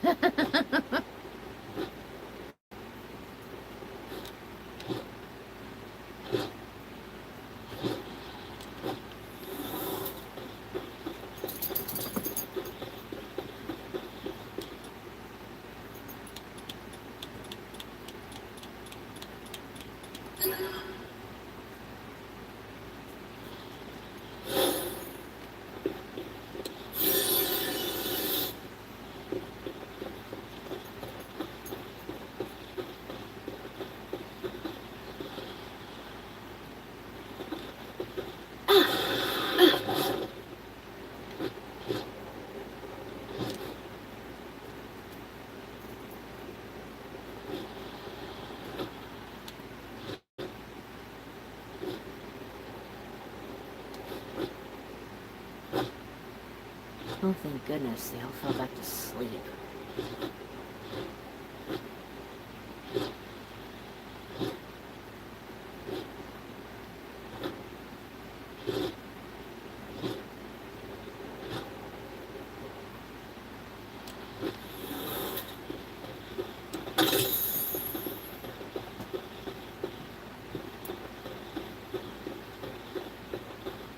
Oh, thank goodness, they all fell back to sleep.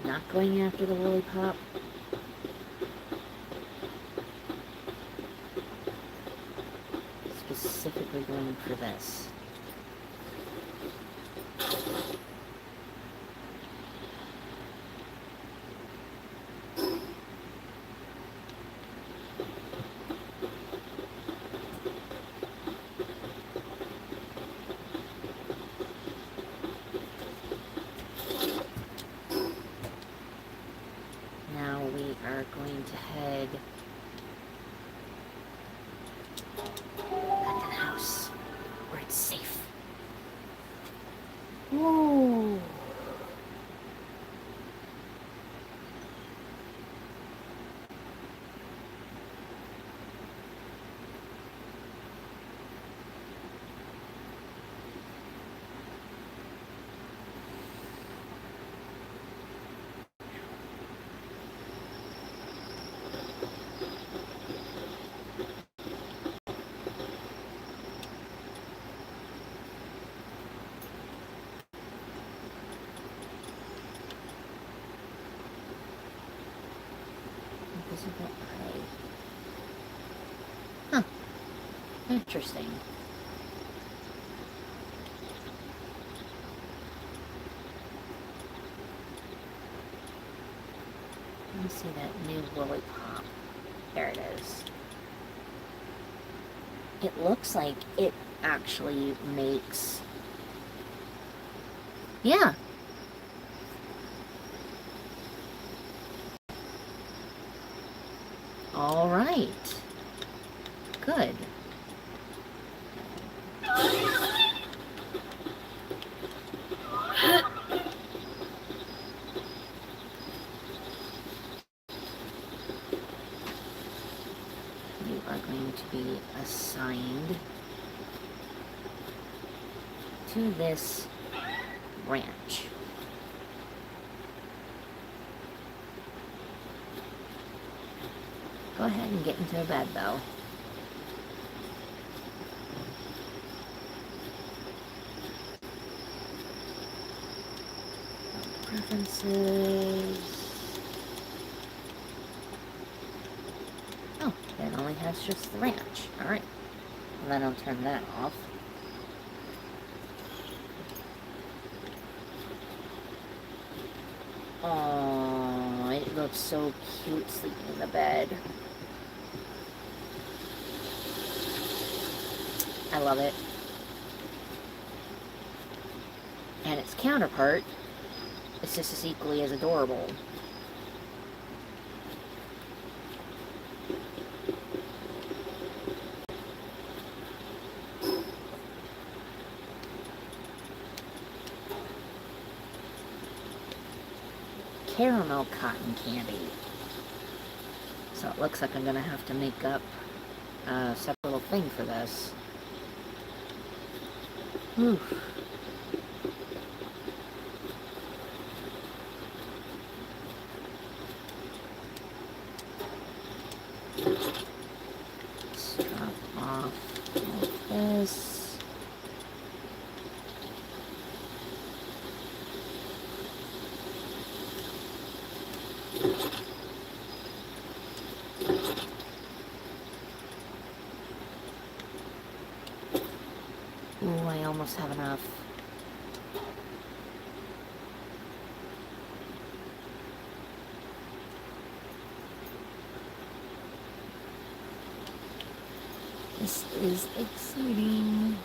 Not going after the woolly pop. Specifically going for this. Now we are going to head back to the house where it's safe. Whoa. Invisible eye. Huh. Interesting. Let me see that new woolly pop. There it is. It looks like it actually makes... Yeah. All right. Good. You are going to be assigned to this ranch. Go ahead and get into bed, though. Preferences. Oh, it only has just the ranch. Alright. And then I'll turn that off. Oh, it looks so cute sleeping in the bed. I love it. And its counterpart is just as equally as adorable. Caramel cotton candy. So it looks like I'm gonna have to make up a separate little thing for this. Oof. Let's drop off like this. Ooh, I almost have enough. This is exciting.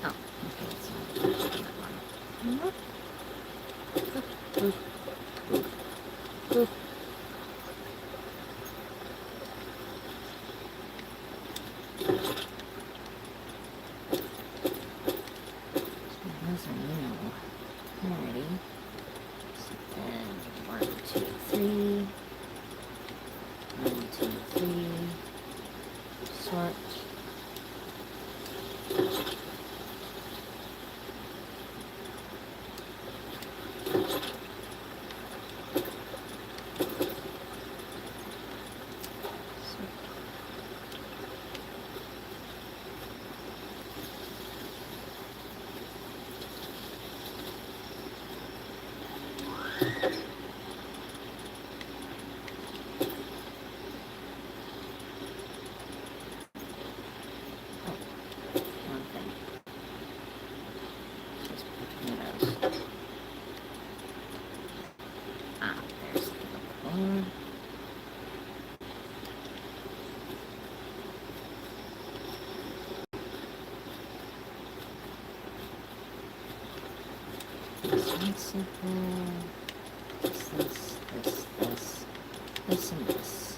Oh, okay, so that one. No. Alrighty. So then 1, 2, 3. 1, 2, 3. Sort. This, and this.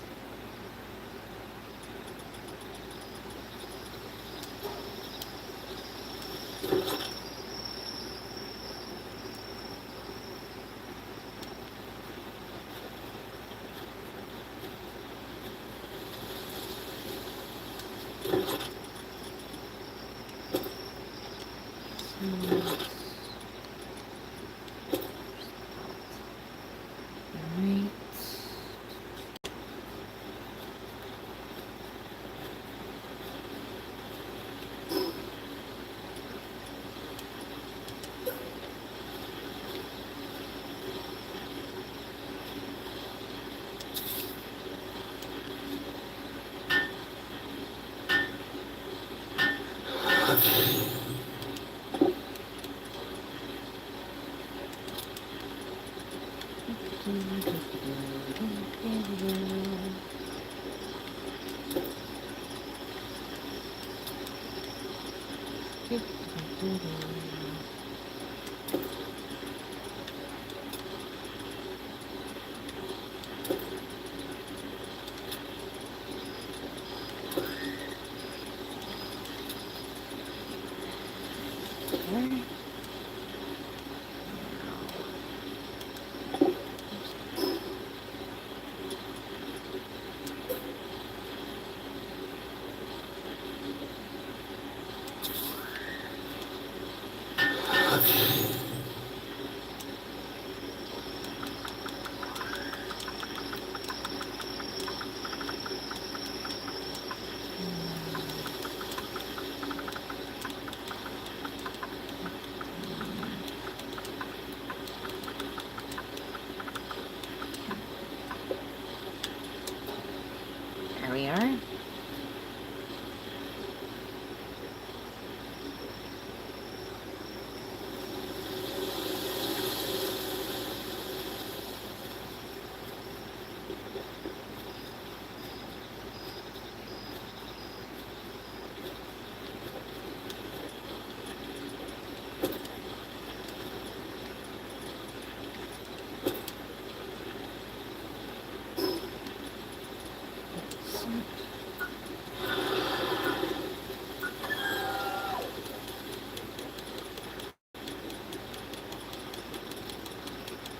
There we are.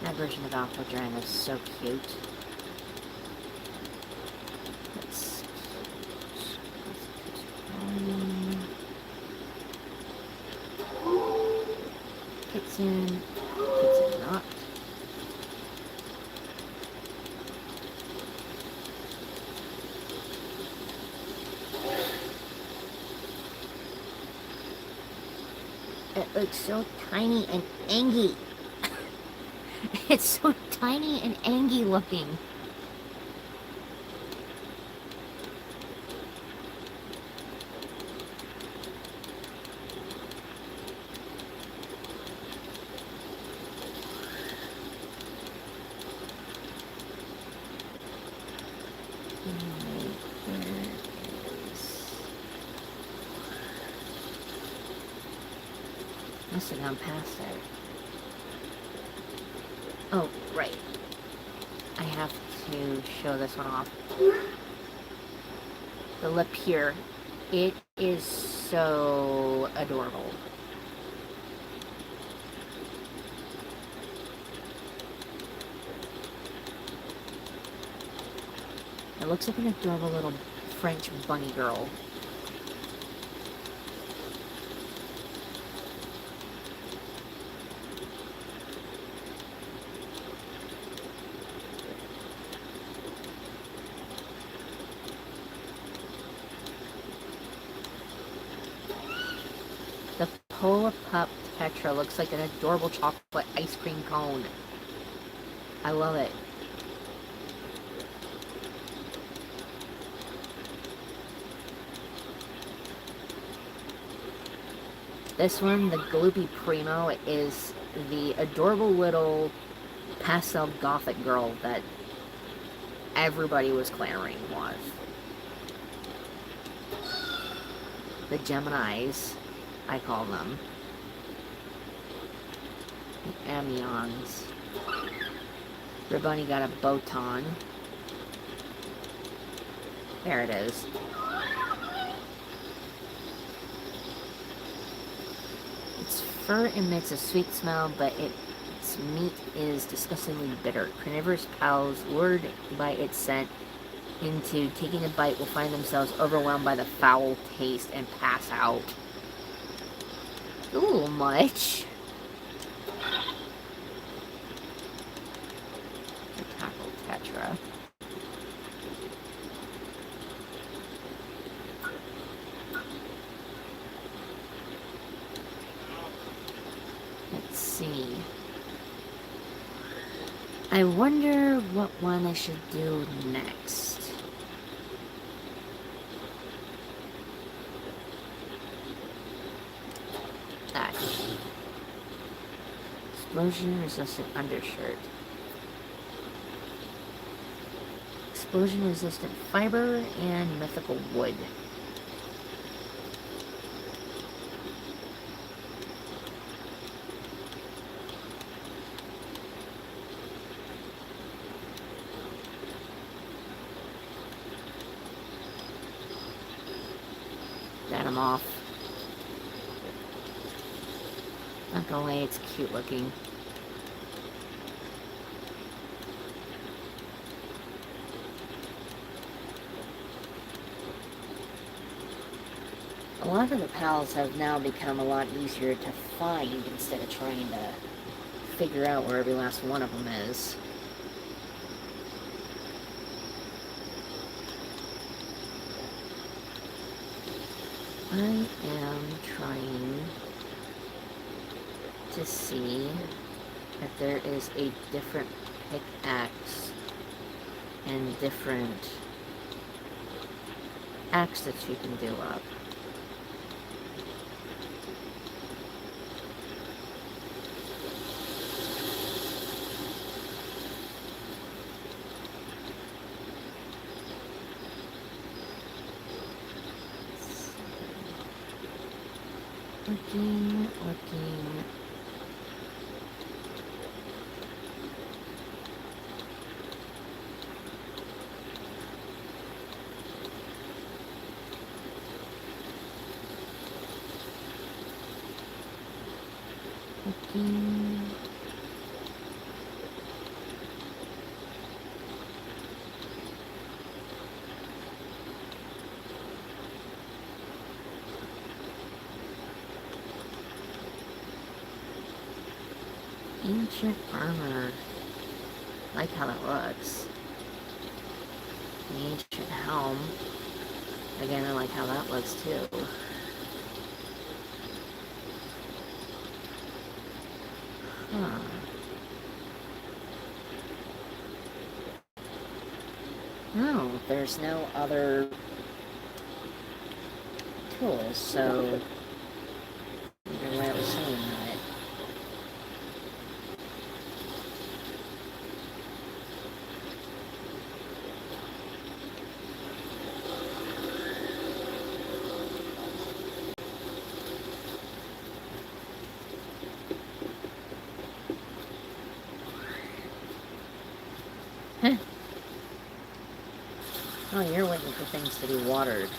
That version of Alpha is so cute. Let's Kits in not. It looks so tiny and angy. It's so tiny and angy looking. Must have gone past there. Oh, right. I have to show this one off. The lip here. It is so adorable. It looks like an adorable little French bunny girl. The Polar Pup Tetra looks like an adorable chocolate ice cream cone. I love it. This one, the Gloopy Primo, is the adorable little pastel gothic girl that everybody was clamoring with. The Geminis, I call them. The Amions. Rebunny got a Botan. There it is. Its fur emits a sweet smell, but its meat is disgustingly bitter. Carnivorous pals, lured by its scent into taking a bite, will find themselves overwhelmed by the foul taste and pass out. A little much. Tackle Tetra. Let's see. I wonder what one I should do next. That. Explosion resistant undershirt. Explosion resistant fiber and mythical wood. Got him off. Not gonna lie, it's cute looking. A lot of the pals have now become a lot easier to find instead of trying to figure out where every last one of them is. I am trying to see if there is a different pickaxe and different axe that you can do up. Looking. Ancient armor. I like how that looks. The ancient helm. Again, I like how that looks too. Huh. No, there's no other tools, so I wonder why I was saying that. Oh, you're waiting for things to be watered.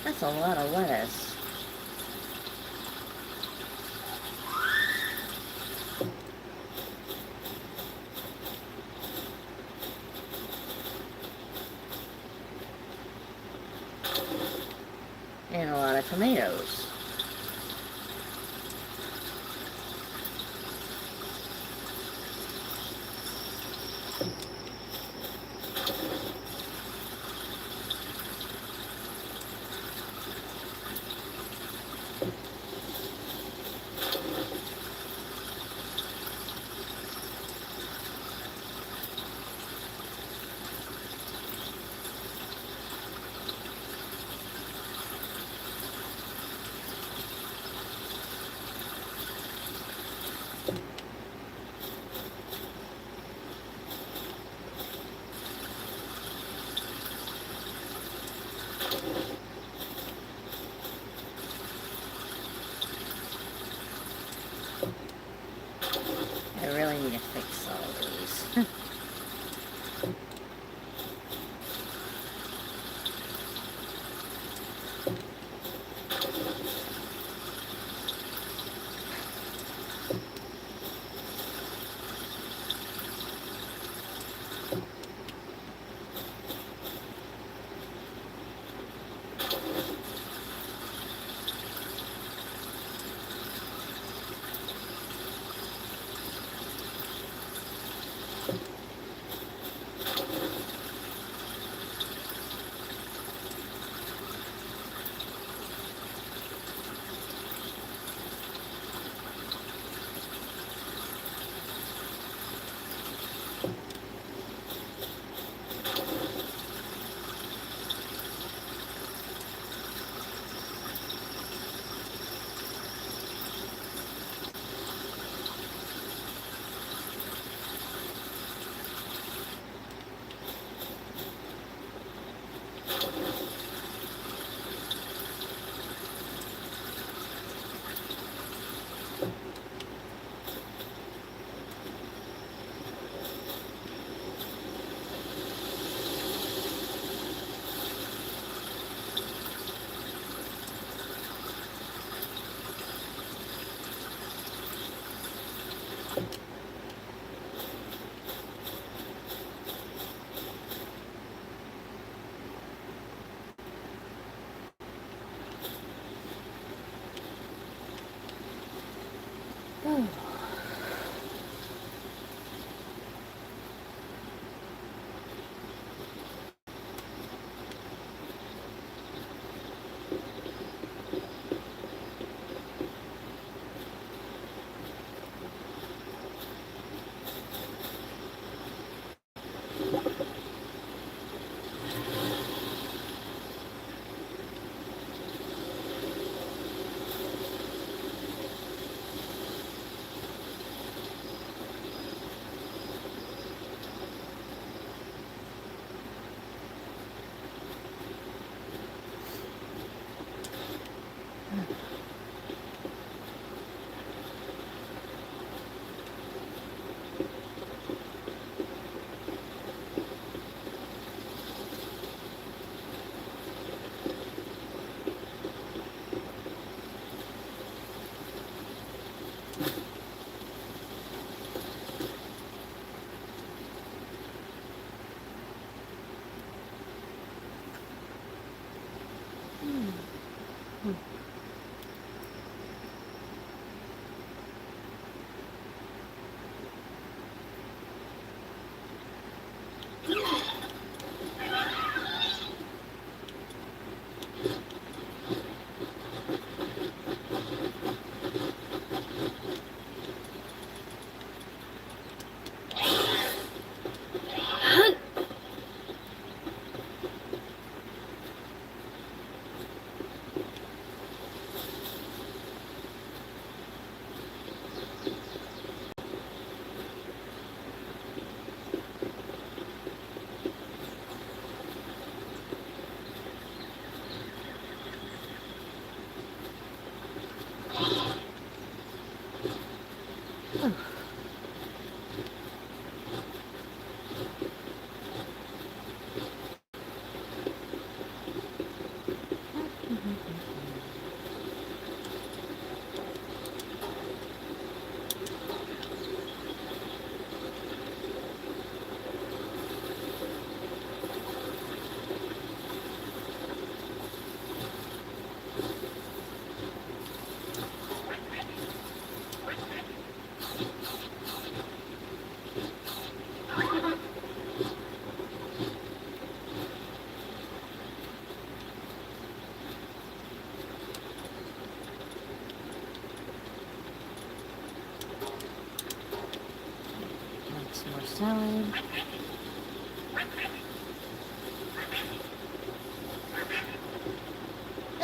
That's a lot of lettuce. And a lot of tomatoes.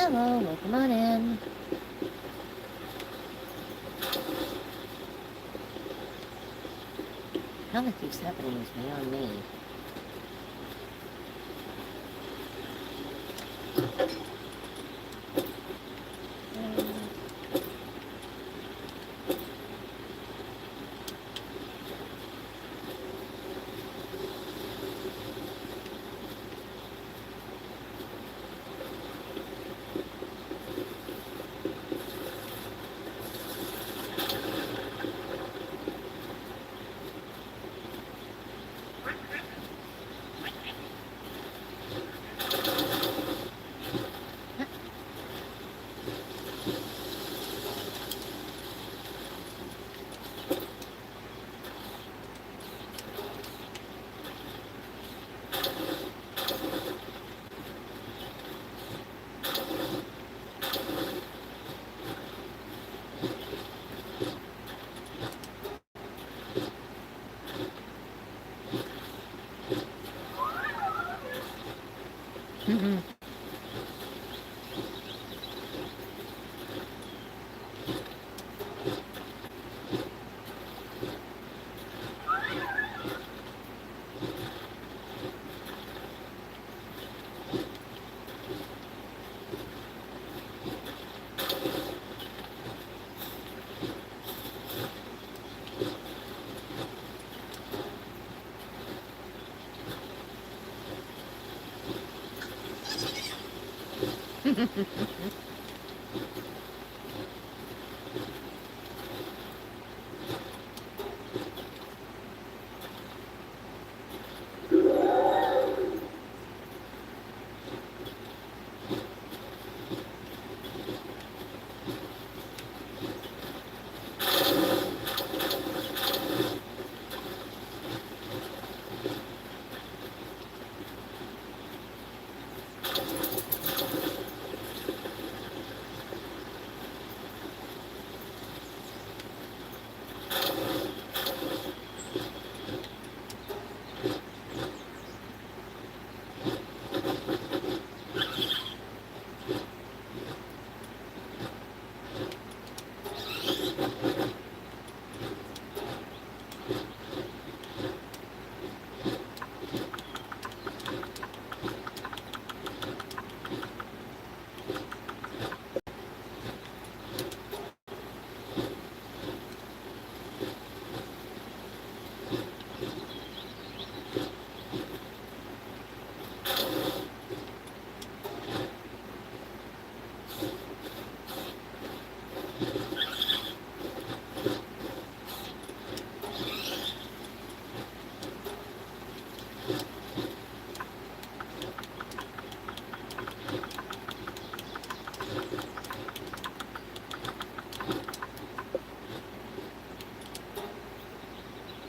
Hello, welcome on in. How that keeps happening is beyond me. Mm-hmm.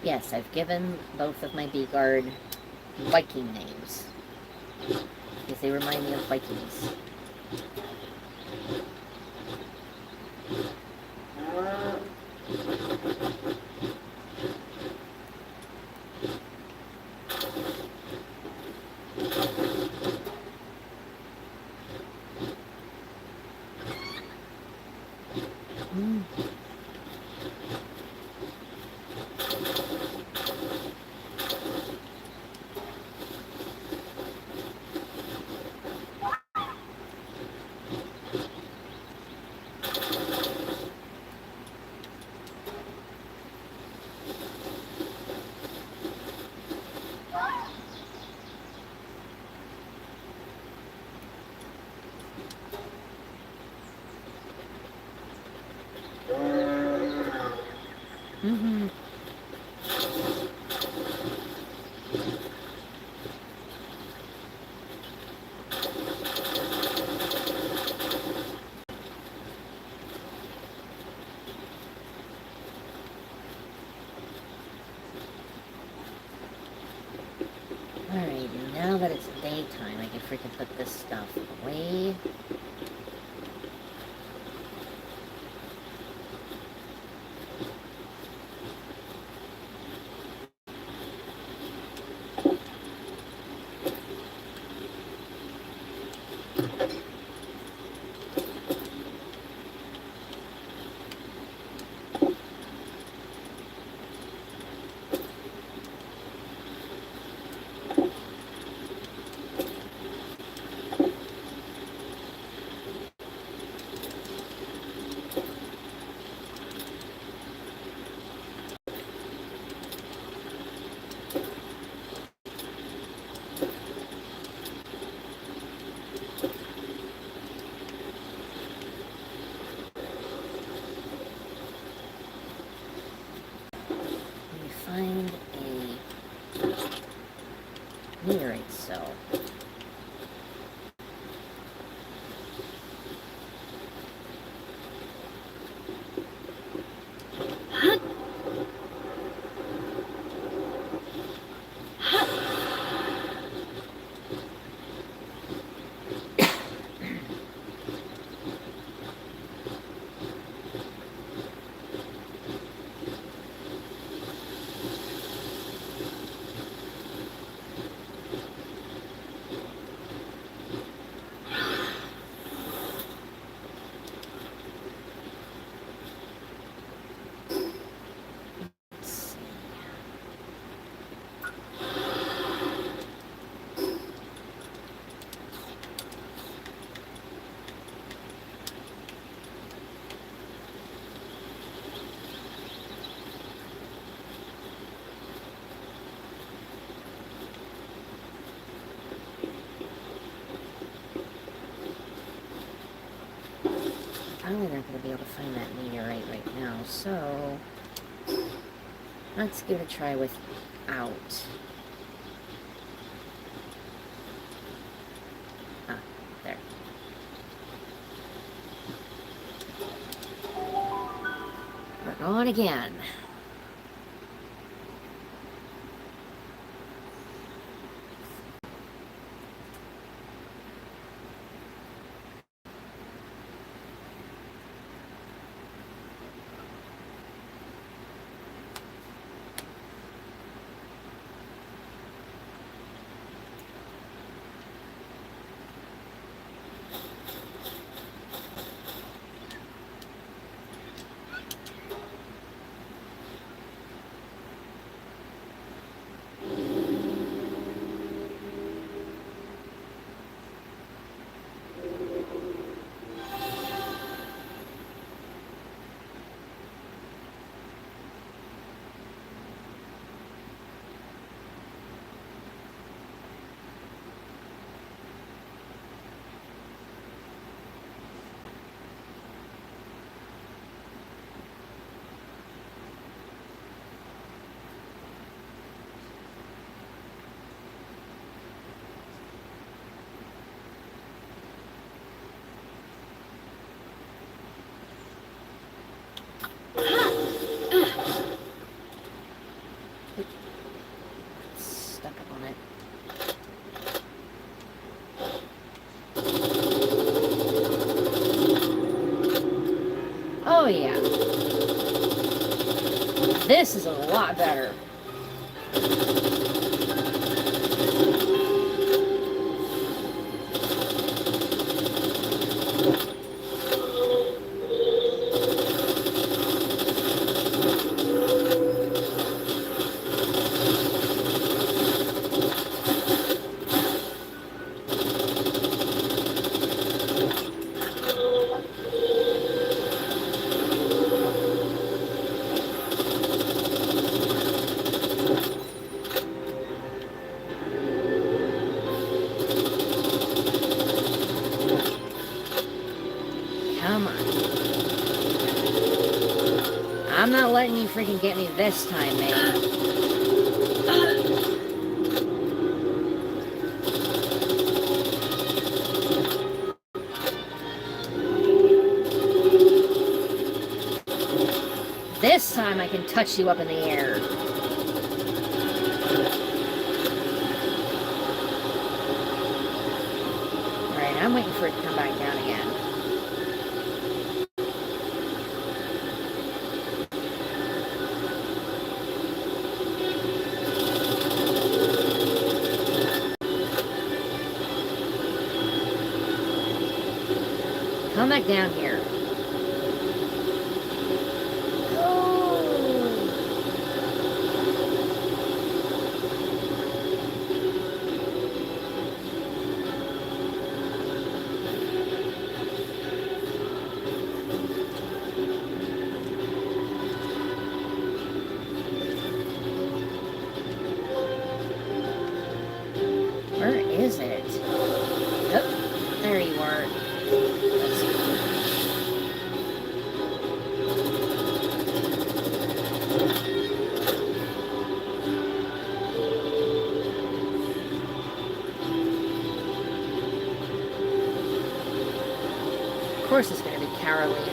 Yes, I've given both of my B-Guard Viking names. Because they remind me of Vikings. Mm-hmm. Alright, now that it's daytime, I can freaking put this stuff away. meteorite cell. Probably not going to be able to find that meteorite right now, so let's give it a try without. Ah, there. We're going again. Stuck up on it. Oh yeah. This is a lot better. Come on. I'm not letting you freaking get me this time, man. This time I can touch you up in the air. Alright, I'm waiting for it to come back down again. Come back down here. Where is it? Oh, there you are. Let's see. course it's going to be cowardly to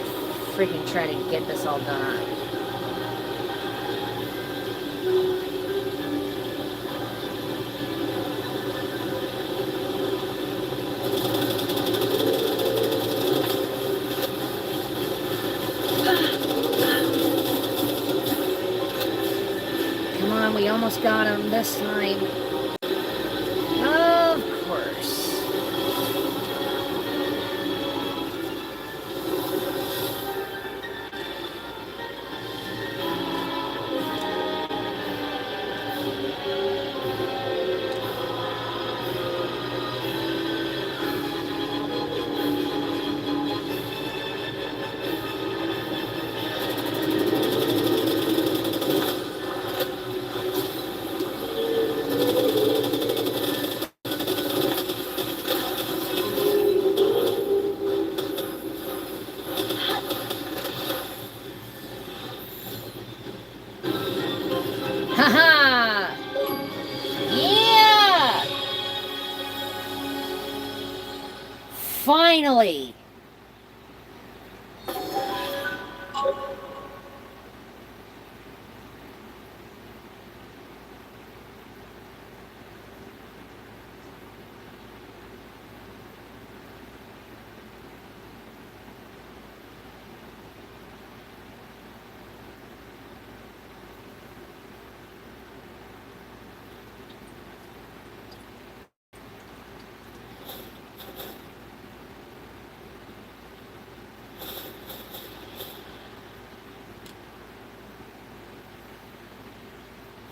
freaking try to get this all done. Come on, we almost got him this time. Of course. Haha! Yeah! Finally!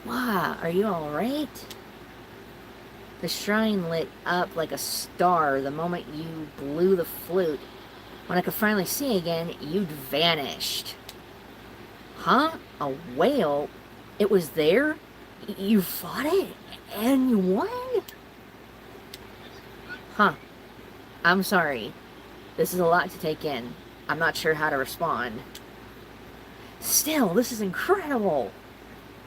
Wow, are you alright? The shrine lit up like a star the moment you blew the flute. When I could finally see again, you'd vanished. Huh? A whale? It was there? You fought it? And you won? Huh. I'm sorry. This is a lot to take in. I'm not sure how to respond. Still, this is incredible!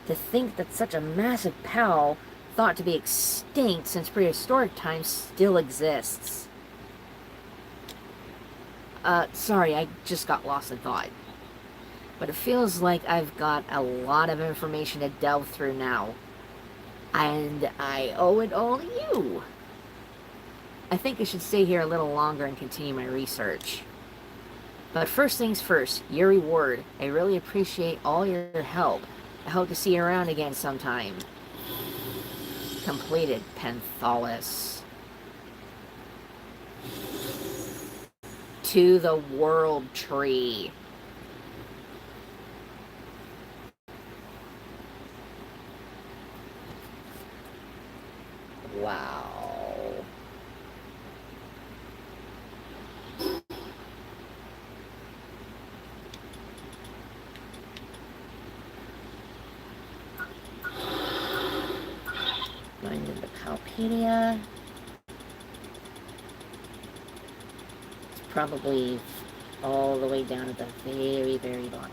To think that such a massive POW, thought to be extinct since prehistoric times, still exists. Sorry, I just got lost in thought. But it feels like I've got a lot of information to delve through now. And I owe it all to you. I think I should stay here a little longer and continue my research. But first things first, your reward. I really appreciate all your help. I hope to see you around again sometime. Completed, Penthalis. To the World Tree. Wow. Going into the Palpedia. It's probably all the way down at the very, very bottom.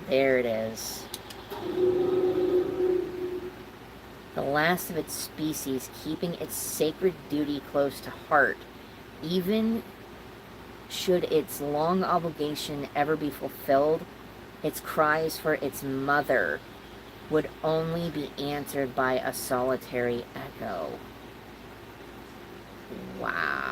There it is. The last of its species, keeping its sacred duty close to heart, even should its long obligation ever be fulfilled, its cries for its mother would only be answered by a solitary echo. Wow.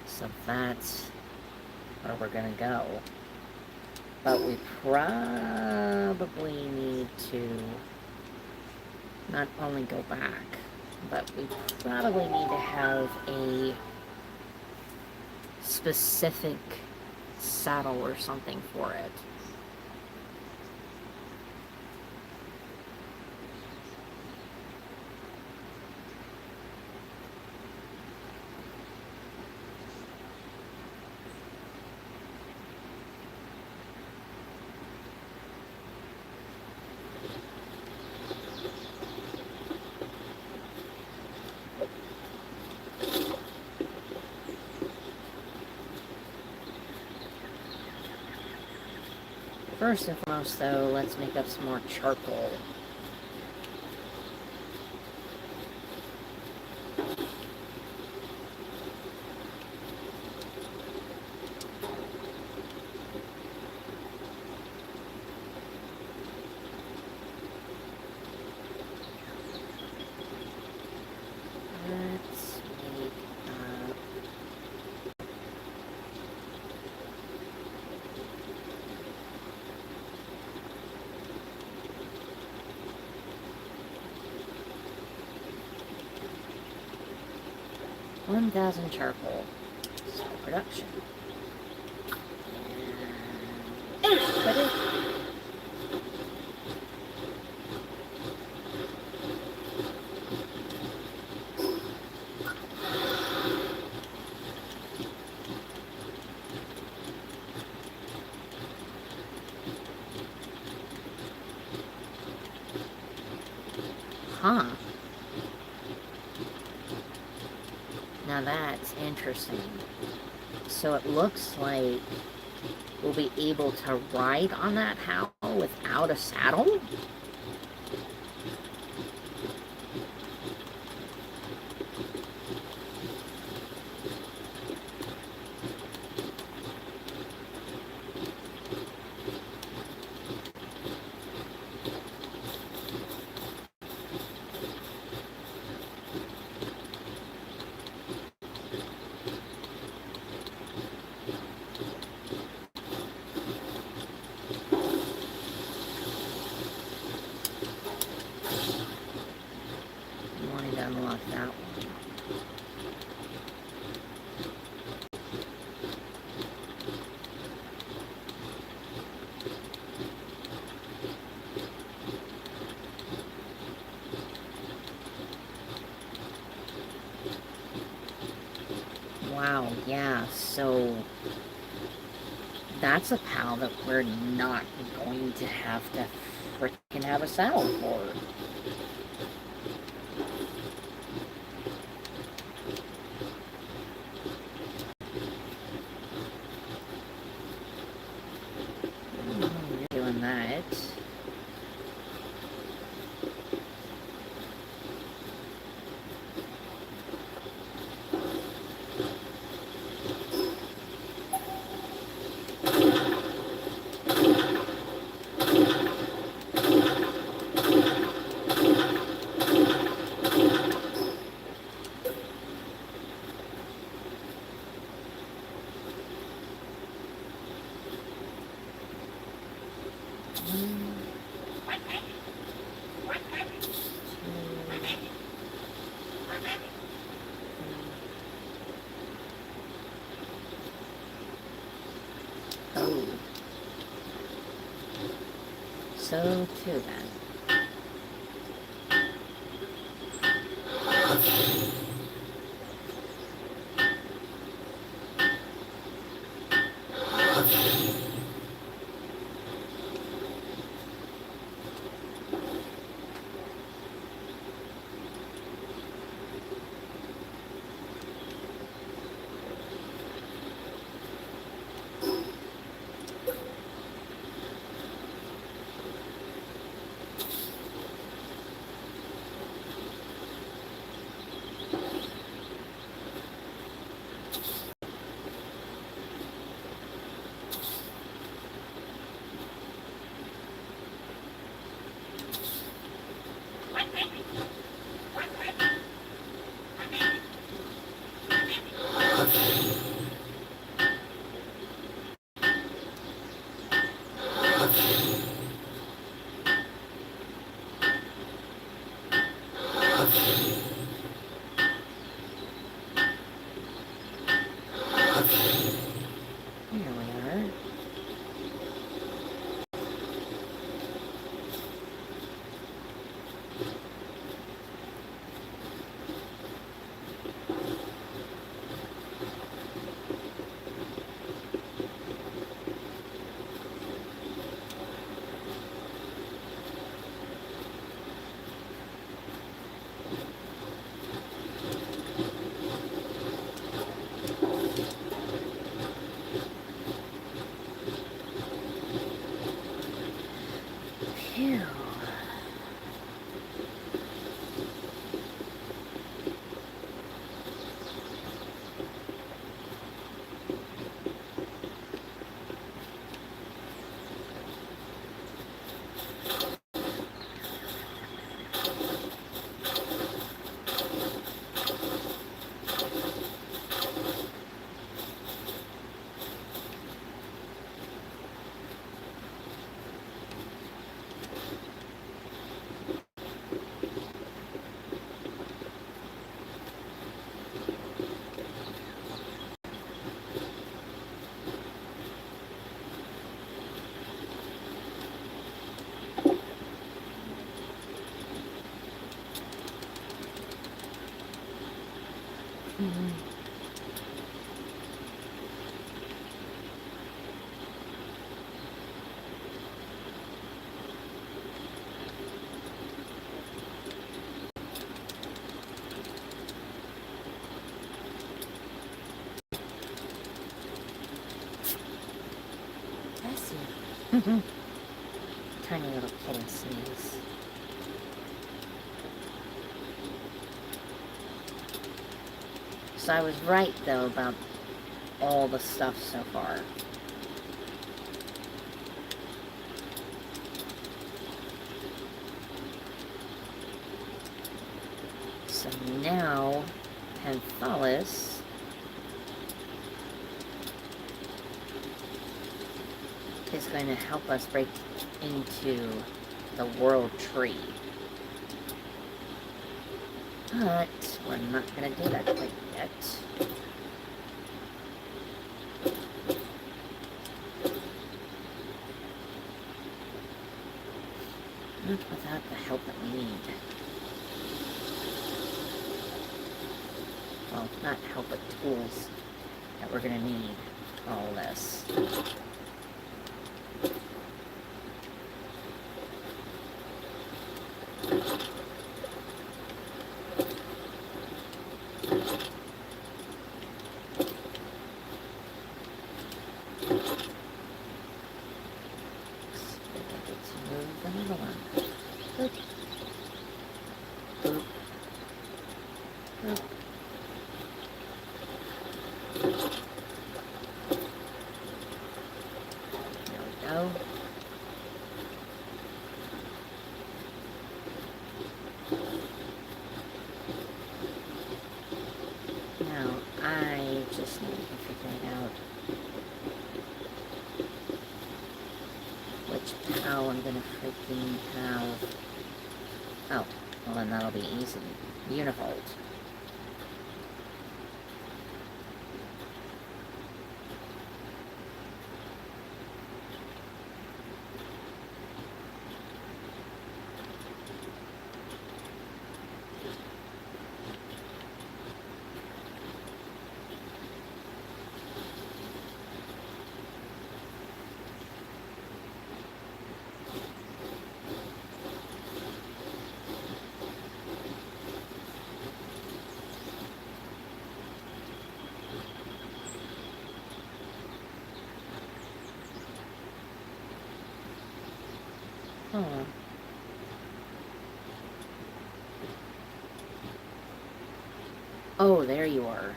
So that's where we're gonna go. But we probably need to not only go back, but we probably need to have a specific saddle or something for it. First and foremost, though, let's make up some more charcoal. Let's make up 1,000 charcoal. So production. And put it. Huh. Now that's interesting. So it looks like we'll be able to ride on that howl without a saddle? Unlock that one. Wow, yeah, so that's a pal that we're not going to have to frickin' have a saddle for. Doing that. Oh. So, too then. you. Tiny little kitten sneeze. So I was right, though, about all the stuff so far. So now, Panthalis is going to help us break into the world tree. But we're not going to do that quite yet. Not without the help that we need. Well, not help, but tools that we're going to need for all this. That'll be easy. Unifold. Oh, there you are.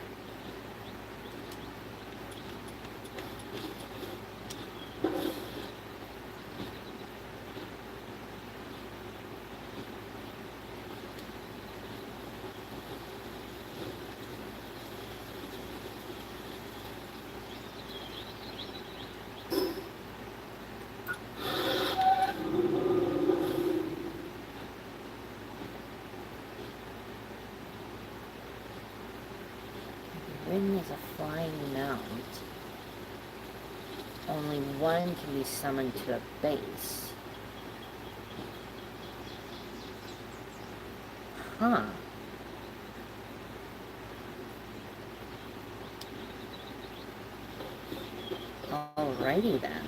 Rin is a flying mount. Only one can be summoned to a base. Huh. Alrighty then.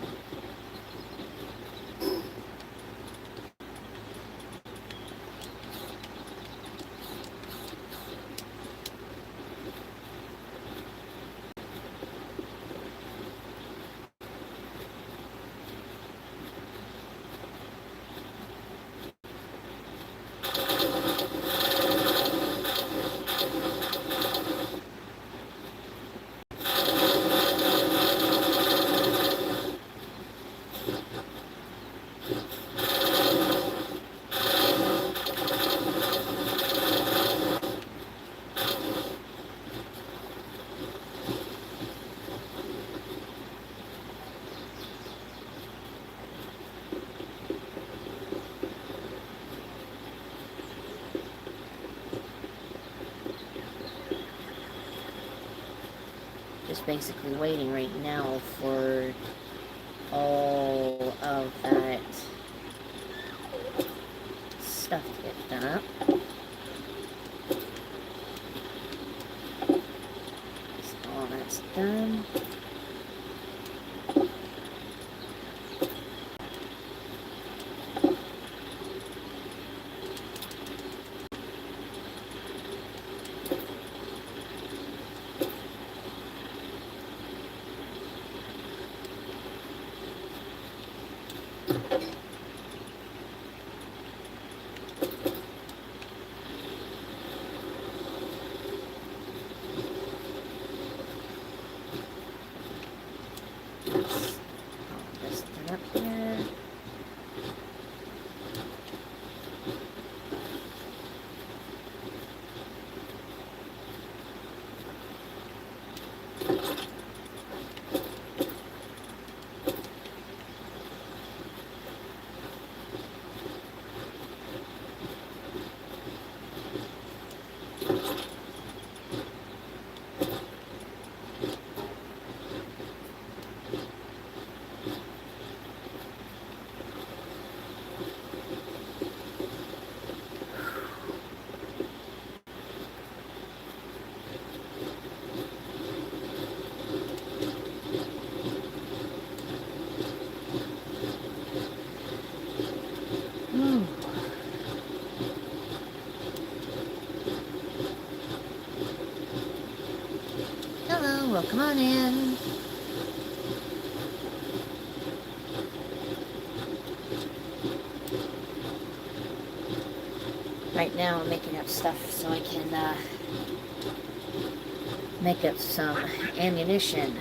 Just basically waiting right now for all of that stuff to get done up. So all that's done. This thing up here. Hello, welcome on in. Right now I'm making up stuff so I can make up some ammunition.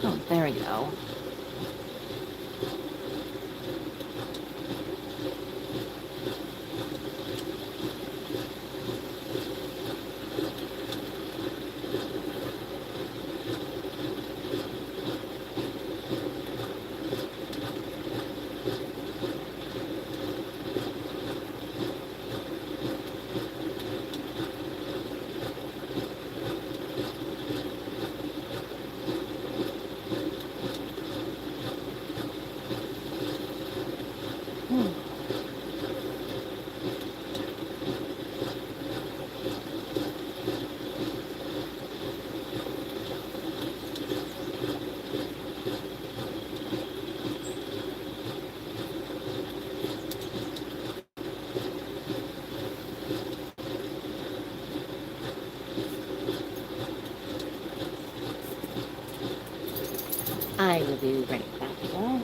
Oh, there we go. I will be right back, y'all.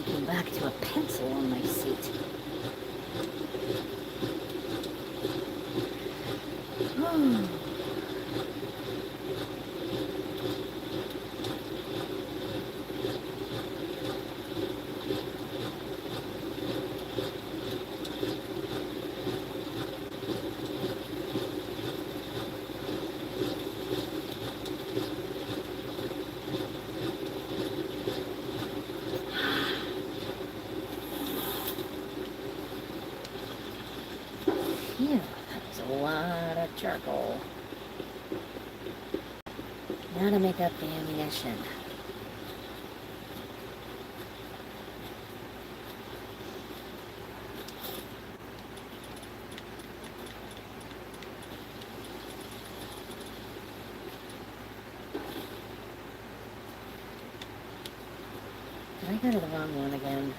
thinking back to a pencil on my seat. Phew, that was a lot of charcoal. Now to make up the ammunition. Did I go to the wrong one again?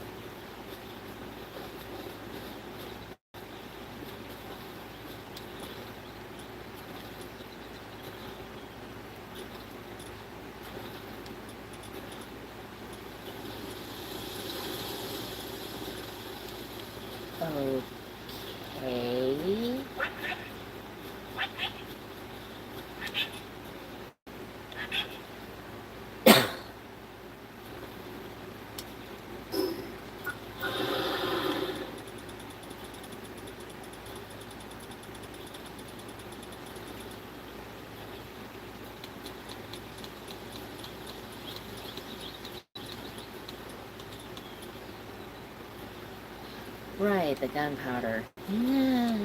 Okay. Right, the gunpowder. Yeah.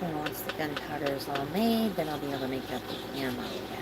And once the gunpowder is all made, then I'll be able to make up the ammo again.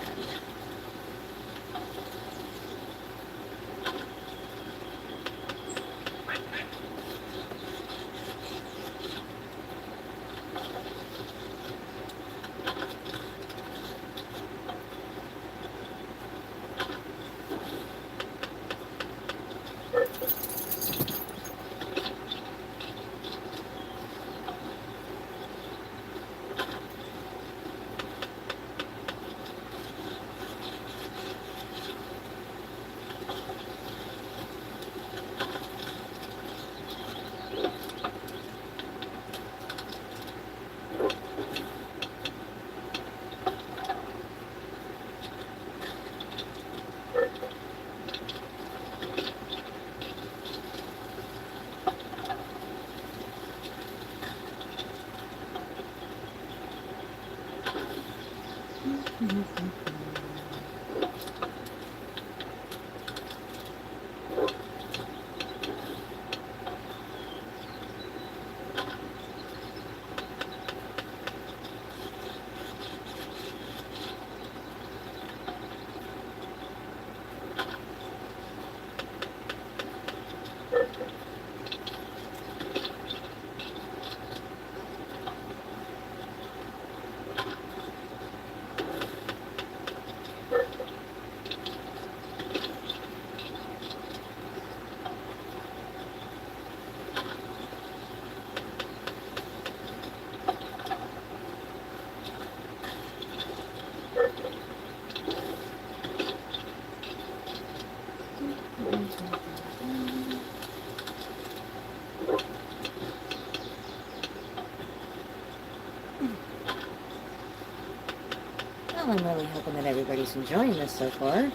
Well, I'm really hoping that everybody's enjoying this so far.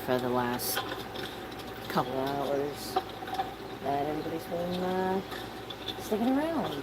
For the last couple hours, that everybody's been sticking around.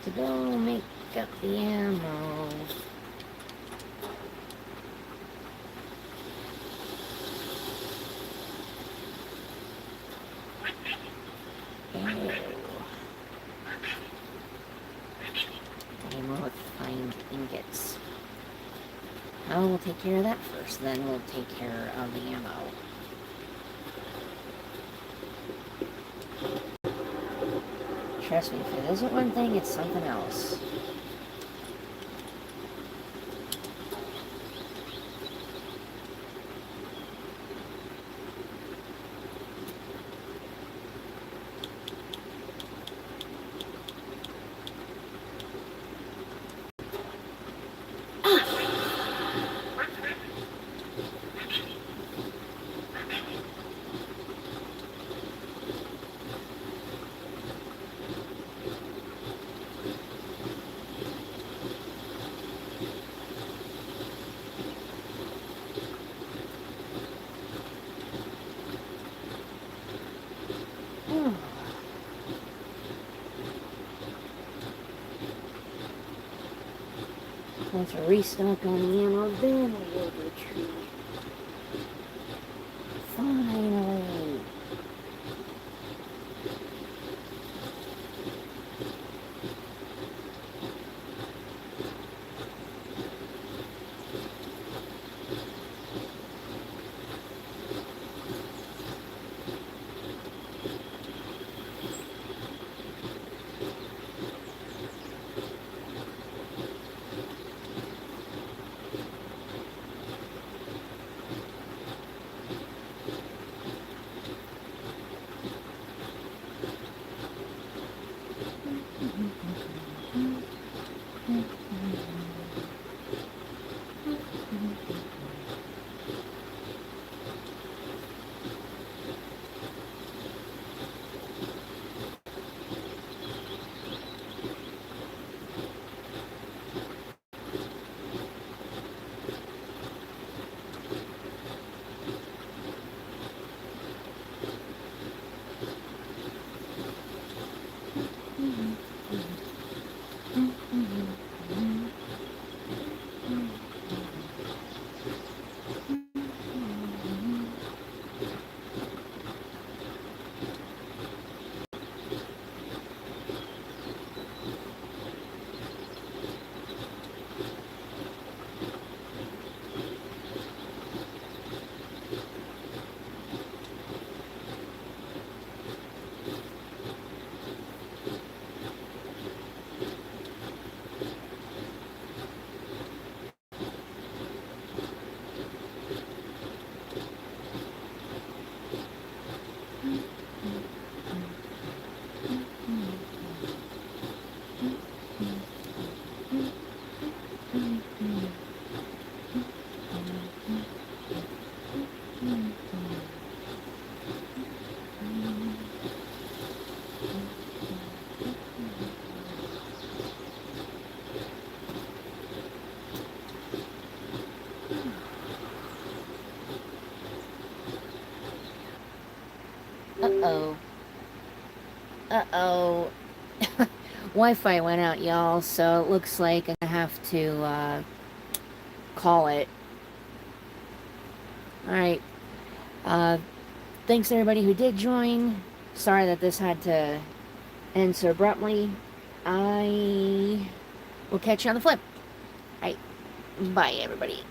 to go make up the ammo. Ammo with fine ingots. Oh, we'll take care of that first, then we'll take care of the ammo. Trust me, if it isn't one thing, it's something else. Once we restock on the ammo, then we will retreat. Finally. Uh-oh. Uh-oh. Wi-Fi went out, y'all, so it looks like I have to, call it. Alright. Thanks to everybody who did join. Sorry that this had to end so abruptly. I will catch you on the flip. Alright. Bye, everybody.